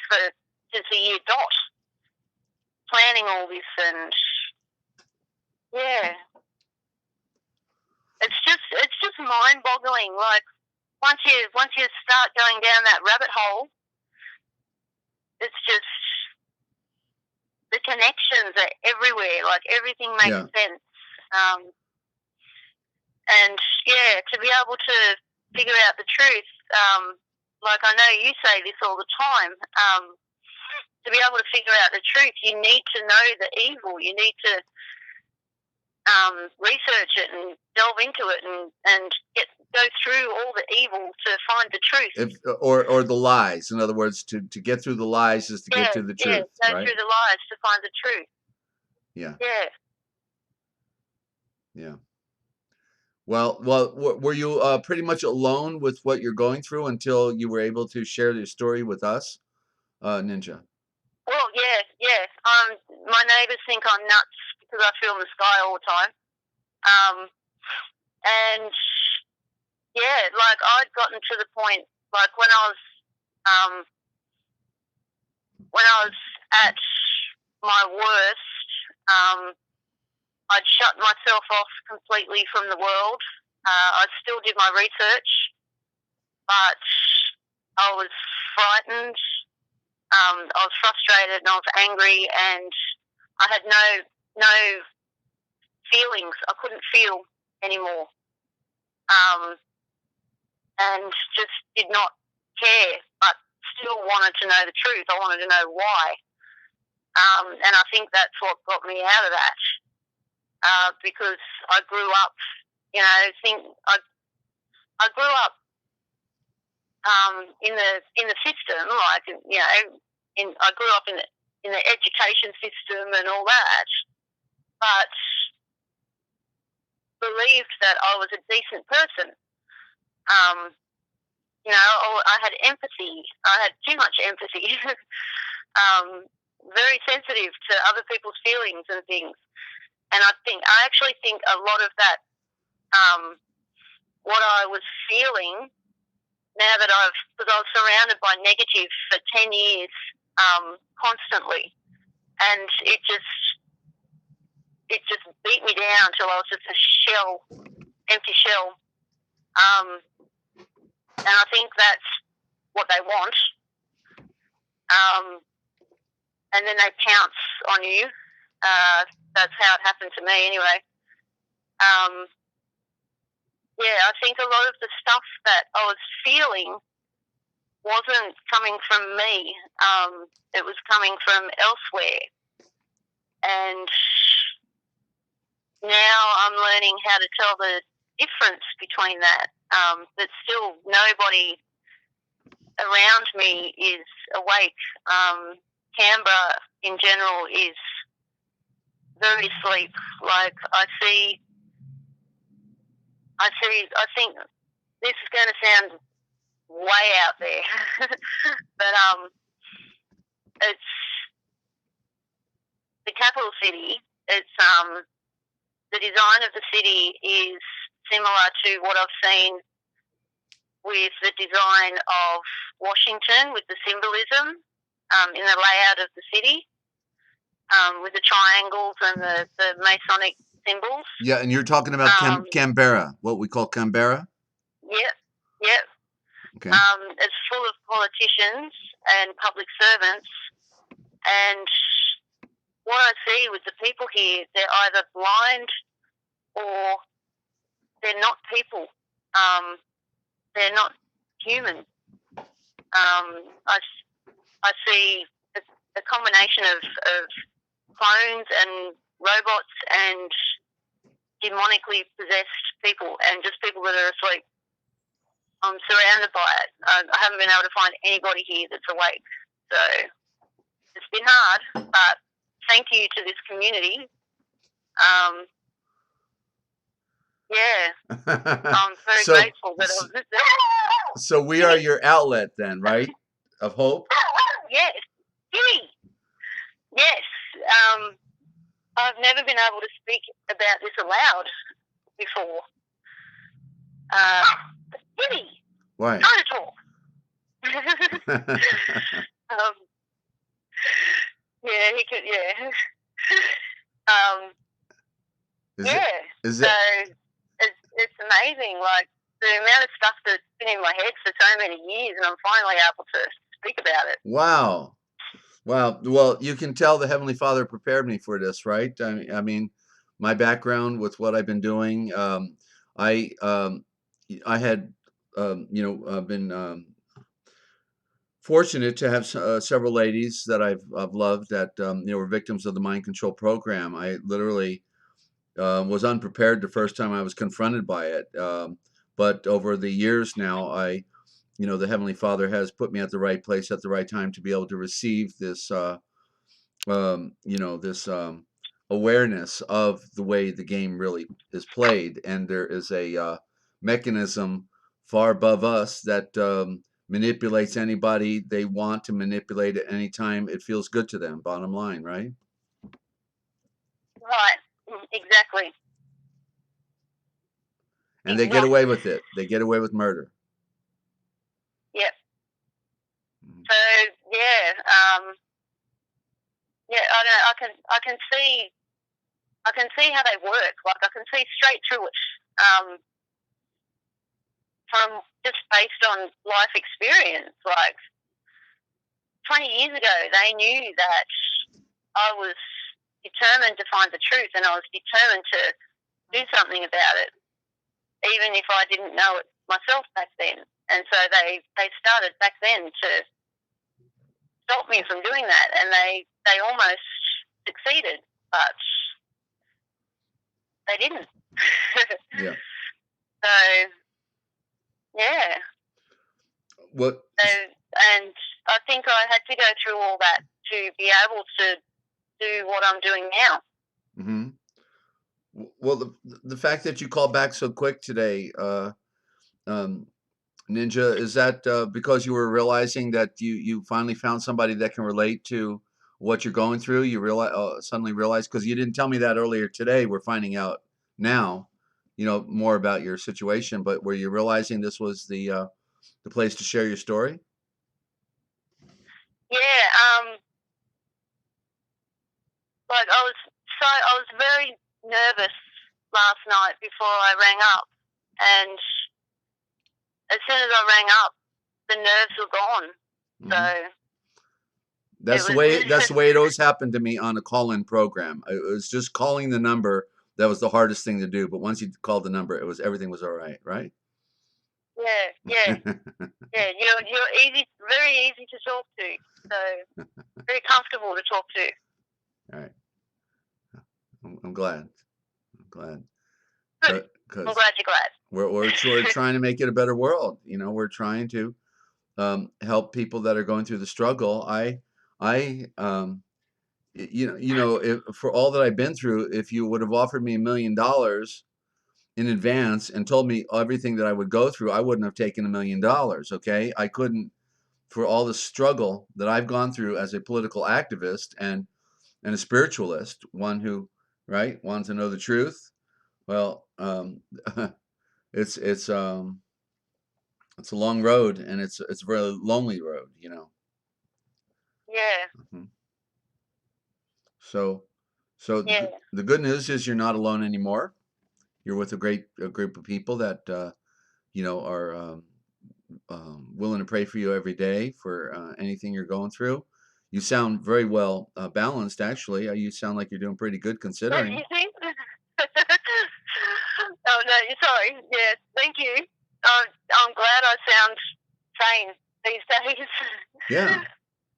Speaker 2: since the year dot, planning all this, and yeah, it's just mind-boggling. Like once you start going down that rabbit hole, it's just the connections are everywhere. Like everything makes sense. And yeah, to be able to figure out the truth, like I know you say this all the time, to be able to figure out the truth, you need to know the evil. You need to research it and delve into it and go through all the evil to find the truth.
Speaker 1: Or the lies. In other words, to get through the lies is to get to the truth.
Speaker 2: Go
Speaker 1: right?
Speaker 2: through the lies to find the truth.
Speaker 1: Yeah.
Speaker 2: Yeah.
Speaker 1: Yeah. Well, were you pretty much alone with what you're going through until you were able to share your story with us, Ninja?
Speaker 2: Well, yeah. My neighbours think I'm nuts because I film the sky all the time. And yeah, like I'd gotten to the point, like when I was at my worst, I'd shut myself off completely from the world. I still did my research, but I was frightened. I was frustrated and I was angry, and I had no feelings. I couldn't feel anymore, and just did not care, but still wanted to know the truth. I wanted to know why, and I think that's what got me out of that. Because I grew up, I grew up in the system, like I grew up in the education system and all that, but believed that I was a decent person. I had empathy. I had too much empathy. Very sensitive to other people's feelings and things. And I actually think a lot of that, what I was feeling now that because I was surrounded by negative for 10 years, constantly, and it just beat me down till I was just a empty shell. And I think that's what they want. And then they pounce on you. That's how it happened to me anyway. I think a lot of the stuff that I was feeling wasn't coming from me. It was coming from elsewhere. And now I'm learning how to tell the difference between that. But still nobody around me is awake. Canberra in general is very asleep. Like I think this is going to sound way out there, but it's the capital city. It's the design of the city is similar to what I've seen with the design of Washington, with the symbolism in the layout of the city, with the triangles and the Masonic symbols.
Speaker 1: Yeah, and you're talking about Canberra, what we call Canberra?
Speaker 2: Yep, yep.
Speaker 1: Okay.
Speaker 2: It's full of politicians and public servants, and what I see with the people here, they're either blind or they're not people. They're not human. I see a combination of clones and robots and demonically possessed people and just people that are asleep. I'm surrounded by it. I haven't been able to find anybody here that's awake. So it's been hard, but thank you to this community. Yeah, I'm very grateful that I was there.
Speaker 1: So we are your outlet then, right? Of hope?
Speaker 2: Yes. Gimme. Yes. I've never been able to speak about this aloud before. Gimme.
Speaker 1: Why?
Speaker 2: Trying to talk. Yeah, he could, yeah. So it's amazing, like, the amount of stuff that's been in my head for so many years, and I'm finally able to speak about it.
Speaker 1: Wow. Wow. Well, you can tell the Heavenly Father prepared me for this, right? I mean, my background with what I've been doing, I had, been fortunate to have several ladies that I've loved that were victims of the mind control program. I literally was unprepared the first time I was confronted by it, but over the years now, the Heavenly Father has put me at the right place at the right time to be able to receive this, this awareness of the way the game really is played, and there is a mechanism far above us that manipulates anybody they want to manipulate at any time it feels good to them. Bottom line, right?
Speaker 2: Right, exactly.
Speaker 1: And they get away with it. They get away with murder.
Speaker 2: Yep. So yeah, I can see how they work. Like, I can see straight through it. From just based on life experience. Like 20 years ago, they knew that I was determined to find the truth, and I was determined to do something about it, even if I didn't know it myself back then. And so they started back then to stop me from doing that, and they almost succeeded, but they didn't.
Speaker 1: Yeah.
Speaker 2: So, yeah.
Speaker 1: What?
Speaker 2: And I think I had to go through all that to be able to do what I'm doing now.
Speaker 1: Mm-hmm. Well, the fact that you called back so quick today, Ninja, is that because you were realizing that you finally found somebody that can relate to what you're going through? You suddenly realized, because you didn't tell me that earlier today. We're finding out now, more about your situation. But were you realizing this was the place to share your story?
Speaker 2: Yeah. Like, I was very nervous last night before I rang up, and as soon as I rang up, the nerves were gone. Mm-hmm. So
Speaker 1: that's the way it always happened to me on a call-in program. It was just calling the number that was the hardest thing to do. But once you called the number, everything was all right, right?
Speaker 2: Yeah. Yeah, you're easy, very easy to talk to. So very comfortable to talk to.
Speaker 1: All right. I'm glad.
Speaker 2: Good. I'm glad you're glad.
Speaker 1: We're trying to make it a better world. We're trying to help people that are going through the struggle. If, for all that I've been through, if you would have offered me $1 million in advance and told me everything that I would go through, I wouldn't have taken $1 million. Okay, I couldn't, for all the struggle that I've gone through as a political activist and a spiritualist, one who wants to know the truth. Well, it's a long road, and it's a very lonely road,
Speaker 2: Yeah.
Speaker 1: Mm-hmm. So So
Speaker 2: Yeah.
Speaker 1: the good news is you're not alone anymore. You're with a group of people that are willing to pray for you every day for anything you're going through. You sound very well balanced, actually. You sound like you're doing pretty good considering.
Speaker 2: You think? Oh no, sorry. Yeah, thank you. I'm glad I sound sane these days.
Speaker 1: Yeah.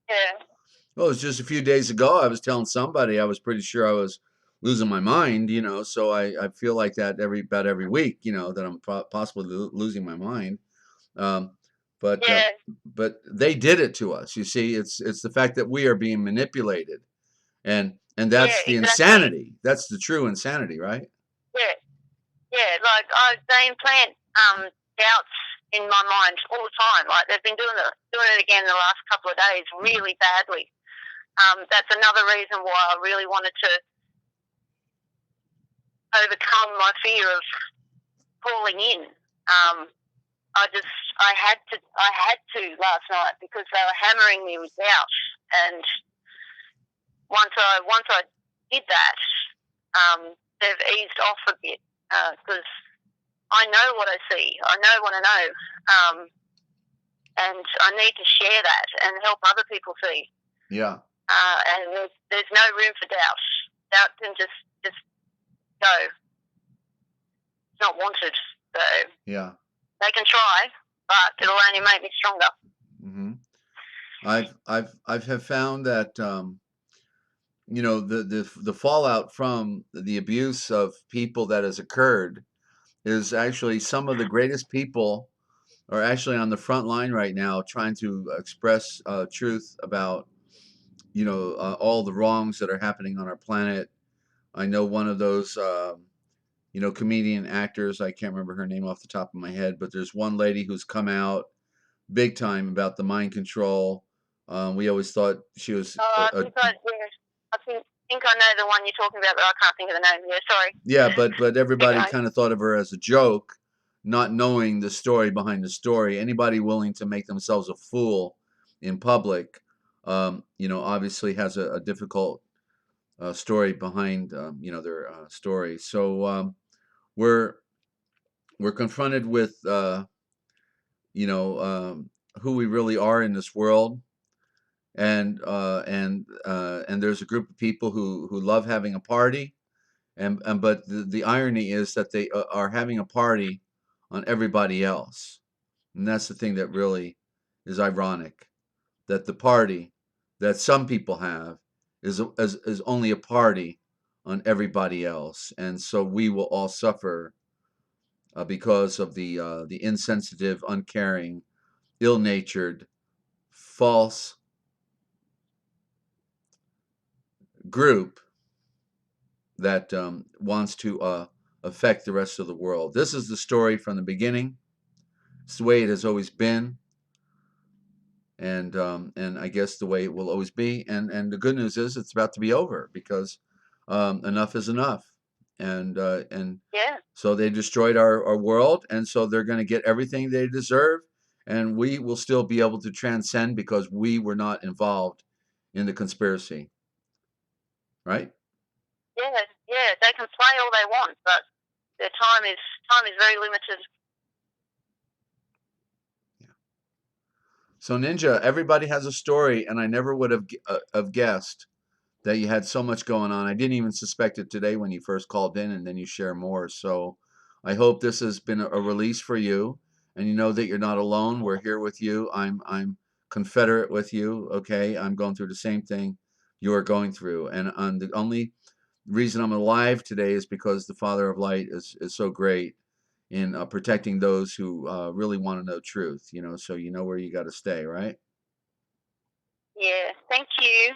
Speaker 2: Yeah.
Speaker 1: Well, it was just a few days ago. I was telling somebody I was pretty sure I was losing my mind, so I feel like that about every week, that I'm possibly losing my mind. Um, but uh,
Speaker 2: Yeah.
Speaker 1: but they did it to us. You see, it's the fact that we are being manipulated, and
Speaker 2: Yeah.
Speaker 1: that's the
Speaker 2: Exactly.
Speaker 1: insanity. That's the true insanity, right?
Speaker 2: Yeah. Yeah. Like they implant doubts in my mind all the time. Like they've been doing it again the last couple of days really badly. That's another reason why I really wanted to overcome my fear of calling in. I had to last night because they were hammering me with doubt. And once I did that, they've eased off a bit because I know what I see. I know what I know, and I need to share that and help other people see.
Speaker 1: Yeah.
Speaker 2: And there's no room for doubt. Doubt can just go. It's not wanted. So
Speaker 1: Yeah.
Speaker 2: they can try, but it'll only make me stronger.
Speaker 1: Mm-hmm. I've have found that the fallout from the abuse of people that has occurred is actually some of the greatest people are actually on the front line right now trying to express truth about all the wrongs that are happening on our planet. I know one of those comedian actors, I can't remember her name off the top of my head, but there's one lady who's come out big time about the mind control. We always thought she was
Speaker 2: I think I know the one you're talking about, but I can't think of the name. Yeah, sorry.
Speaker 1: yeah, but everybody kind of thought of her as a joke, not knowing the story behind the story. Anybody willing to make themselves a fool in public, obviously has a difficult story behind, their story. So we're confronted with, you know, um, who we really are in this world, and there's a group of people who love having a party, and but the irony is that they are having a party on everybody else, and that's the thing that really is ironic, that the party that some people have is only a party on everybody else, and so we will all suffer because of the insensitive, uncaring, ill-natured, false group that wants to affect the rest of the world. This is the story from the beginning. It's the way it has always been, and I guess the way it will always be. And the good news is it's about to be over because enough is enough. And
Speaker 2: Yeah.
Speaker 1: so they destroyed our world, and so they're going to get everything they deserve, and we will still be able to transcend because we were not involved in the conspiracy, right?
Speaker 2: Yeah, yeah. They can play all they want, but their time is very limited.
Speaker 1: So Ninja, everybody has a story, and I never would have guessed that you had so much going on. I didn't even suspect it today when you first called in, and then you share more. So I hope this has been a release for you, and you know that you're not alone. We're here with you. I'm confederate with you. Okay, I'm going through the same thing you are going through, and the only reason I'm alive today is because the Father of Light is so great in protecting those who really want to know truth. So you know where you got to stay, right?
Speaker 2: Yeah. Thank you.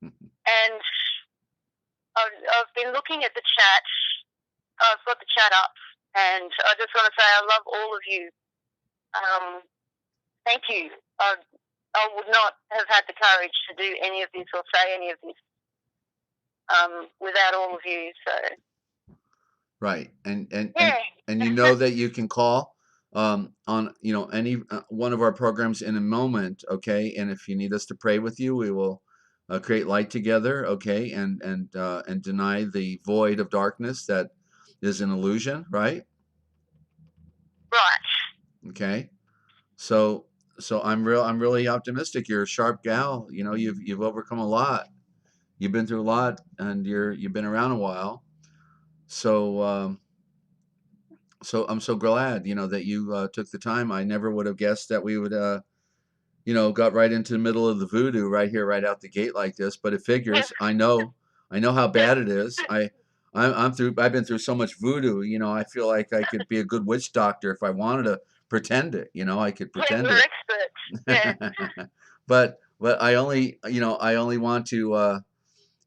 Speaker 2: And I've been looking at the chat. I've got the chat up, and I just want to say I love all of you. Thank you. I would not have had the courage to do any of this or say any of this without all of you. So
Speaker 1: Right, and
Speaker 2: yeah.
Speaker 1: you know that you can call on any one of our programs in a moment, okay? And if you need us to pray with you, we will create light together, okay, and deny the void of darkness that is an illusion, right?
Speaker 2: Right.
Speaker 1: Okay. So I'm really optimistic. You're a sharp gal. You know, you've overcome a lot. You've been through a lot, and you've been around a while. So so I'm so glad, you know, that you took the time. I never would have guessed that we would you know, got right into the middle of the voodoo right here, right out the gate like this. But it figures. I know how bad it is. I'm through. I've been through so much voodoo. You know, I feel like I could be a good witch doctor if I wanted to pretend it. You know, I could
Speaker 2: Yeah,
Speaker 1: pretend
Speaker 2: we're
Speaker 1: it.
Speaker 2: experts. Yeah.
Speaker 1: But I only, you know, I only want to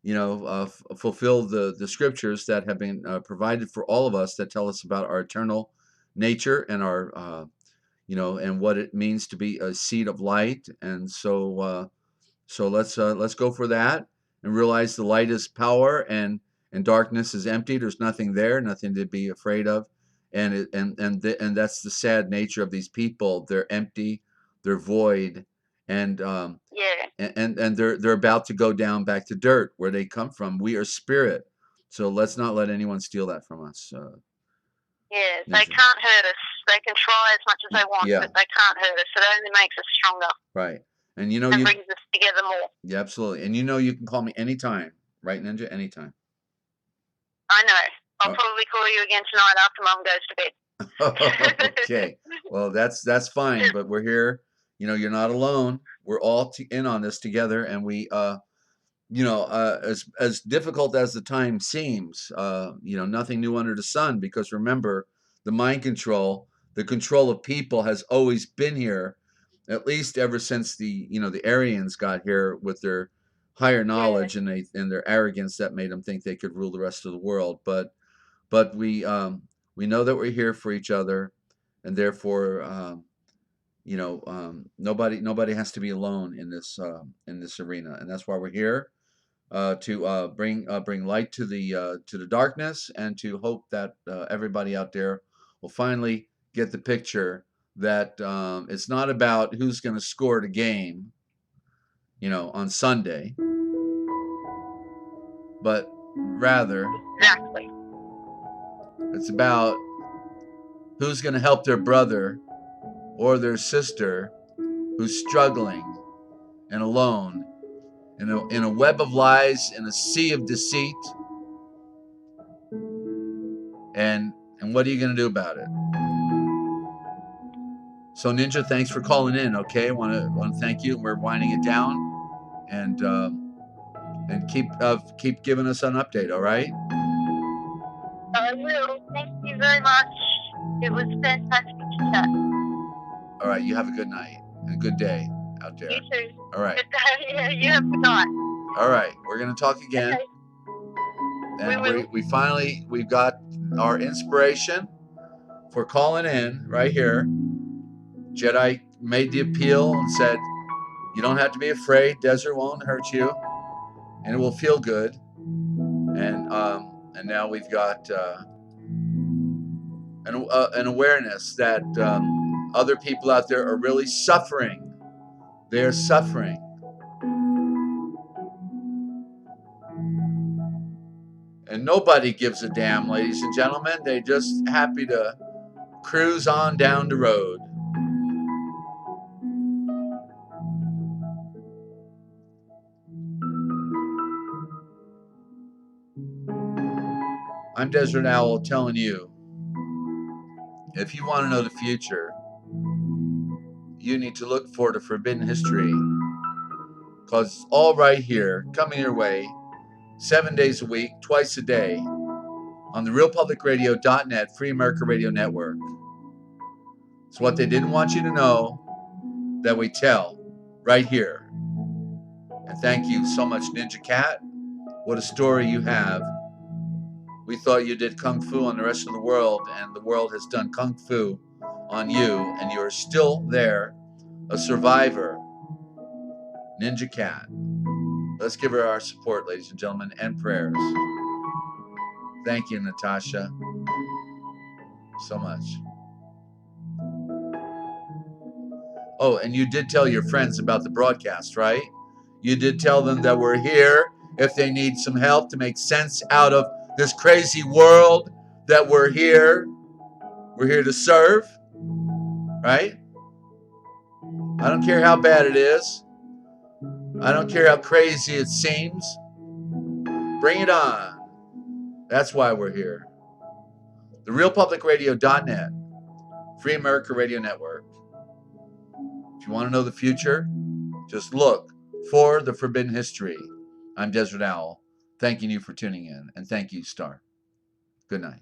Speaker 1: you know, fulfill the scriptures that have been provided for all of us that tell us about our eternal nature and our you know, and what it means to be a seed of light. And so so let's go for that and realize the light is power, and darkness is empty. There's nothing there, nothing to be afraid of. And and that's the sad nature of these people. They're empty, they're void, and
Speaker 2: Yeah.
Speaker 1: and they're about to go down back to dirt where they come from. We are spirit, so let's not let anyone steal that from us.
Speaker 2: Yeah. They
Speaker 1: Ninja.
Speaker 2: can't hurt us. They can try as much as they want,
Speaker 1: Yeah,
Speaker 2: but they can't hurt us. It only makes us stronger
Speaker 1: right. And you know
Speaker 2: and
Speaker 1: you,
Speaker 2: brings us together more.
Speaker 1: yeah, absolutely. And you know you can call me anytime, right, Ninja? Anytime.
Speaker 2: I know. I'll
Speaker 1: Oh.
Speaker 2: probably call you again tonight after Mum goes to bed.
Speaker 1: Okay. Well, that's fine, but we're here. You know, you're not alone. We're all in on this together, and we you know, as difficult as the time seems, you know, nothing new under the sun, because remember, the mind control, the control of people has always been here, at least ever since the, you know, the Aryans got here with their higher knowledge, and their arrogance that made them think they could rule the rest of the world. But we know that we're here for each other, and therefore you know, nobody has to be alone in this arena, and that's why we're here to bring light to the darkness, and to hope that everybody out there will finally get the picture that it's not about who's going to score the game, you know, on Sunday, but rather
Speaker 2: Exactly.
Speaker 1: it's about who's going to help their brother or their sister who's struggling and alone in a web of lies, in a sea of deceit. And what are you going to do about it? So Ninja, thanks for calling in. Okay, I want to thank you. We're winding it down, and keep giving us an update. All right.
Speaker 2: I will. Thank you very much. It was fantastic to chat.
Speaker 1: All right. You have a good night and a good day out there.
Speaker 2: You too.
Speaker 1: All right.
Speaker 2: Good day. Yeah, you have a good night.
Speaker 1: All right. We're gonna talk again.
Speaker 2: Okay.
Speaker 1: And we've got our inspiration for calling in right here. Jedi made the appeal and said, "You don't have to be afraid. Desert won't hurt you, and it will feel good." And now we've got an awareness that other people out there are really suffering. They're suffering. And nobody gives a damn, ladies and gentlemen. They're just happy to cruise on down the road. I'm Desert Owl telling you, if you want to know the future, you need to look for the forbidden history, because it's all right here, coming your way, 7 days a week, twice a day, on the realpublicradio.net Free America Radio Network. It's what they didn't want you to know that we tell right here. And thank you so much, Ninja Cat. What a story you have. We thought you did Kung Fu on the rest of the world, and the world has done Kung Fu on you, and you are still there, a survivor. Ninja Cat. Let's give her our support, ladies and gentlemen, and prayers. Thank you, Natasha, so much. Oh, and you did tell your friends about the broadcast, right? You did tell them that we're here if they need some help to make sense out of this crazy world, that we're here. We're here to serve, right? I don't care how bad it is. I don't care how crazy it seems. Bring it on. That's why we're here. TheRealPublicRadio.net, Free America Radio Network. If you want to know the future, just look for the Forbidden History. I'm Desert Owl, thanking you for tuning in, and thank you, Star. Good night.